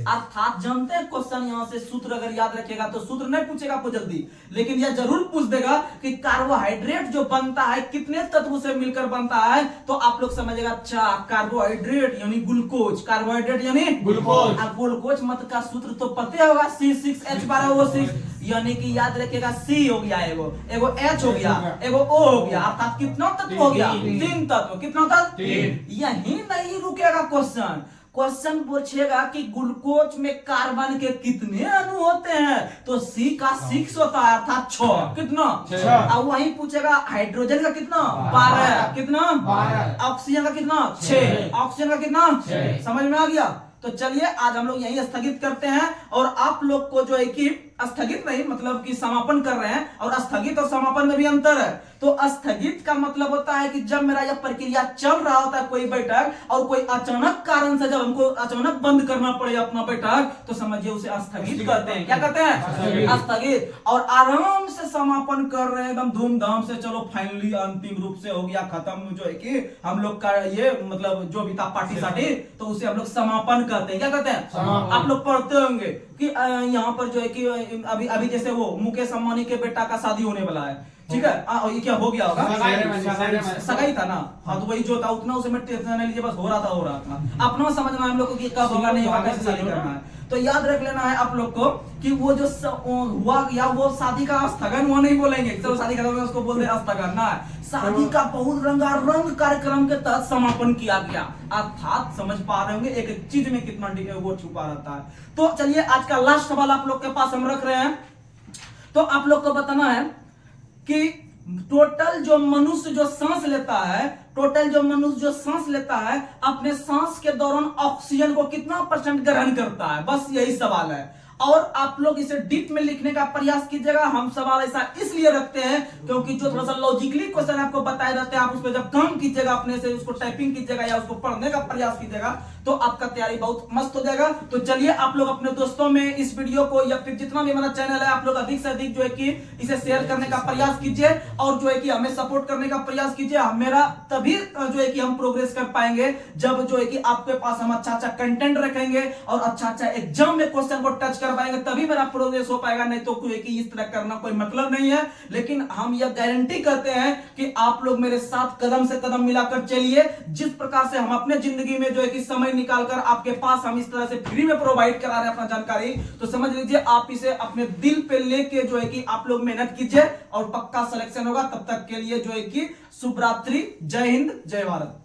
अर्थात जानते हैं क्वेश्चन यहां से सूत्र अगर याद रखेगा तो सूत्र नहीं पूछेगा आपको जल्दी, लेकिन यह जरूर पूछ देगा कि कार्बोहाइड्रेट जो बनता है कितने तत्वों से मिलकर बनता है। तो आप लोग समझेगा अच्छा कार्बोहाइड्रेट यानी ग्लूकोज, कार्बोहाइड्रेट यानी ग्लूकोज। अब ग्लूकोज मत का सूत्र तो पता होगा C6H12O6, यानी कि याद रखिएगा C हो गया, एगो H हो गया, एगो O हो गया, अर्थात कितना तत्व हो गया? 3 तत्व। कितना तत्व? 3। यही नहीं रुकेगा क्वेश्चन, क्वेश्चन पूछेगा कि ग्लूकोज में कार्बन के कितने अणु होते हैं, तो सी का 6 होता है, अर्थात 6। कितना? 6। अब वही पूछेगा हाइड्रोजन का कितना? 12। कितना? 12। ऑक्सीजन का कितना? 6। ऑक्सीजन का कितना? 6। समझ में आ गया? तो चलिए आज हम लोग यही स्थगित करते हैं, और आप लोग को जो है कि स्थगित नहीं मतलब कि समापन कर रहे हैं, और स्थगित और समापन में भी अंतर है। तो स्थगित का मतलब होता है कि जब मेरा यह प्रक्रिया चल रहा होता है कोई बैठक, और कोई अचानक कारण से जब हमको अचानक बंद करना पड़े अपना बैठक, तो समझिए उसे स्थगित कहते हैं। क्या कहते हैं? स्थगित। और आराम से समापन कर रहे हैं एकदम धूमधाम से, चलो फाइनली अंतिम रूप से हो गया खत्म, जो है कि हम लोग का ये मतलब जो भी था पार्टी साटी, तो उसे हम लोग समापन कहते हैं। क्या कहते हैं? आप लोग पढ़ते होंगे कि यहाँ पर जो है कि अभी जैसे वो मुकेश अंबानी के बेटा का शादी होने वाला है, ठीक है? ये क्या हो गया होगा? सगाई था ना? हाँ, तो वही जो था उतना उसे मैं टेंशन नहीं लीजिए, बस हो रहा था। अपना समझना है हम लोग को कि कब होगा नहीं होगा, कैसे शादी करना है। तो याद रख लेना है आप लोग को कि वो जो हुआ या वो शादी का स्थगन वो नहीं बोलेंगे, चलो शादी खत्म है उसको बोल दे स्थगन ना, शादी का बहुत रंगारंग कार्यक्रम के तहत समापन किया गया। अर्थात समझ पा रहे होंगे एक एक चीज में कितना वो छुपा रहता है। तो चलिए आज का लास्ट सवाल आप लोग के पास हम रख रहे हैं। तो आप लोग को बताना है कि टोटल जो मनुष्य जो सांस लेता है, अपने सांस के दौरान ऑक्सीजन को कितना % ग्रहण करता है, बस यही सवाल है। और आप लोग इसे डीप में लिखने का प्रयास कीजिएगा। हम सवाल ऐसा इसलिए रखते हैं क्योंकि जो थोड़ा सा लॉजिकली क्वेश्चन आपको बताए जाते हैं, आप उस पर जब काम कीजिएगा, अपने से उसको टाइपिंग कीजिएगा या उसको पढ़ने का प्रयास कीजिएगा, तो आपका तैयारी बहुत मस्त हो जाएगा। तो चलिए आप लोग अपने दोस्तों में इस वीडियो को या फिर जितना भी हमारा चैनल है, आप लोग अधिक से अधिक जो है कि इसे शेयर करने का प्रयास कीजिए, और जो है कि हमें सपोर्ट करने का प्रयास कीजिए। मेरा तभी जो है कि हम प्रोग्रेस कर पाएंगे जब जो है कि आपके पास हम अच्छा कंटेंट रखेंगे और अच्छा एग्जाम में क्वेश्चन को टच कर पाएंगे, तभी मेरा प्रोग्रेस हो पाएगा। नहीं तो कोई कि इस तरह करना कोई मतलब नहीं है। लेकिन हम यह गारंटी करते हैं कि आप लोग मेरे साथ कदम से कदम मिलाकर चलिए। जिस प्रकार से हम अपने जिंदगी में जो है कि समय निकालकर आपके पास हम इस तरह से फ्री में प्रोवाइड करा रहे हैं अपना जानकारी, तो समझ लीजिए आप इसे अपने दिल पे लेके जो है कि आप लोग मेहनत कीजिए और पक्का सिलेक्शन होगा। तब तक के लिए जो है कि शुभ रात्रि, जय हिंद, जय भारत।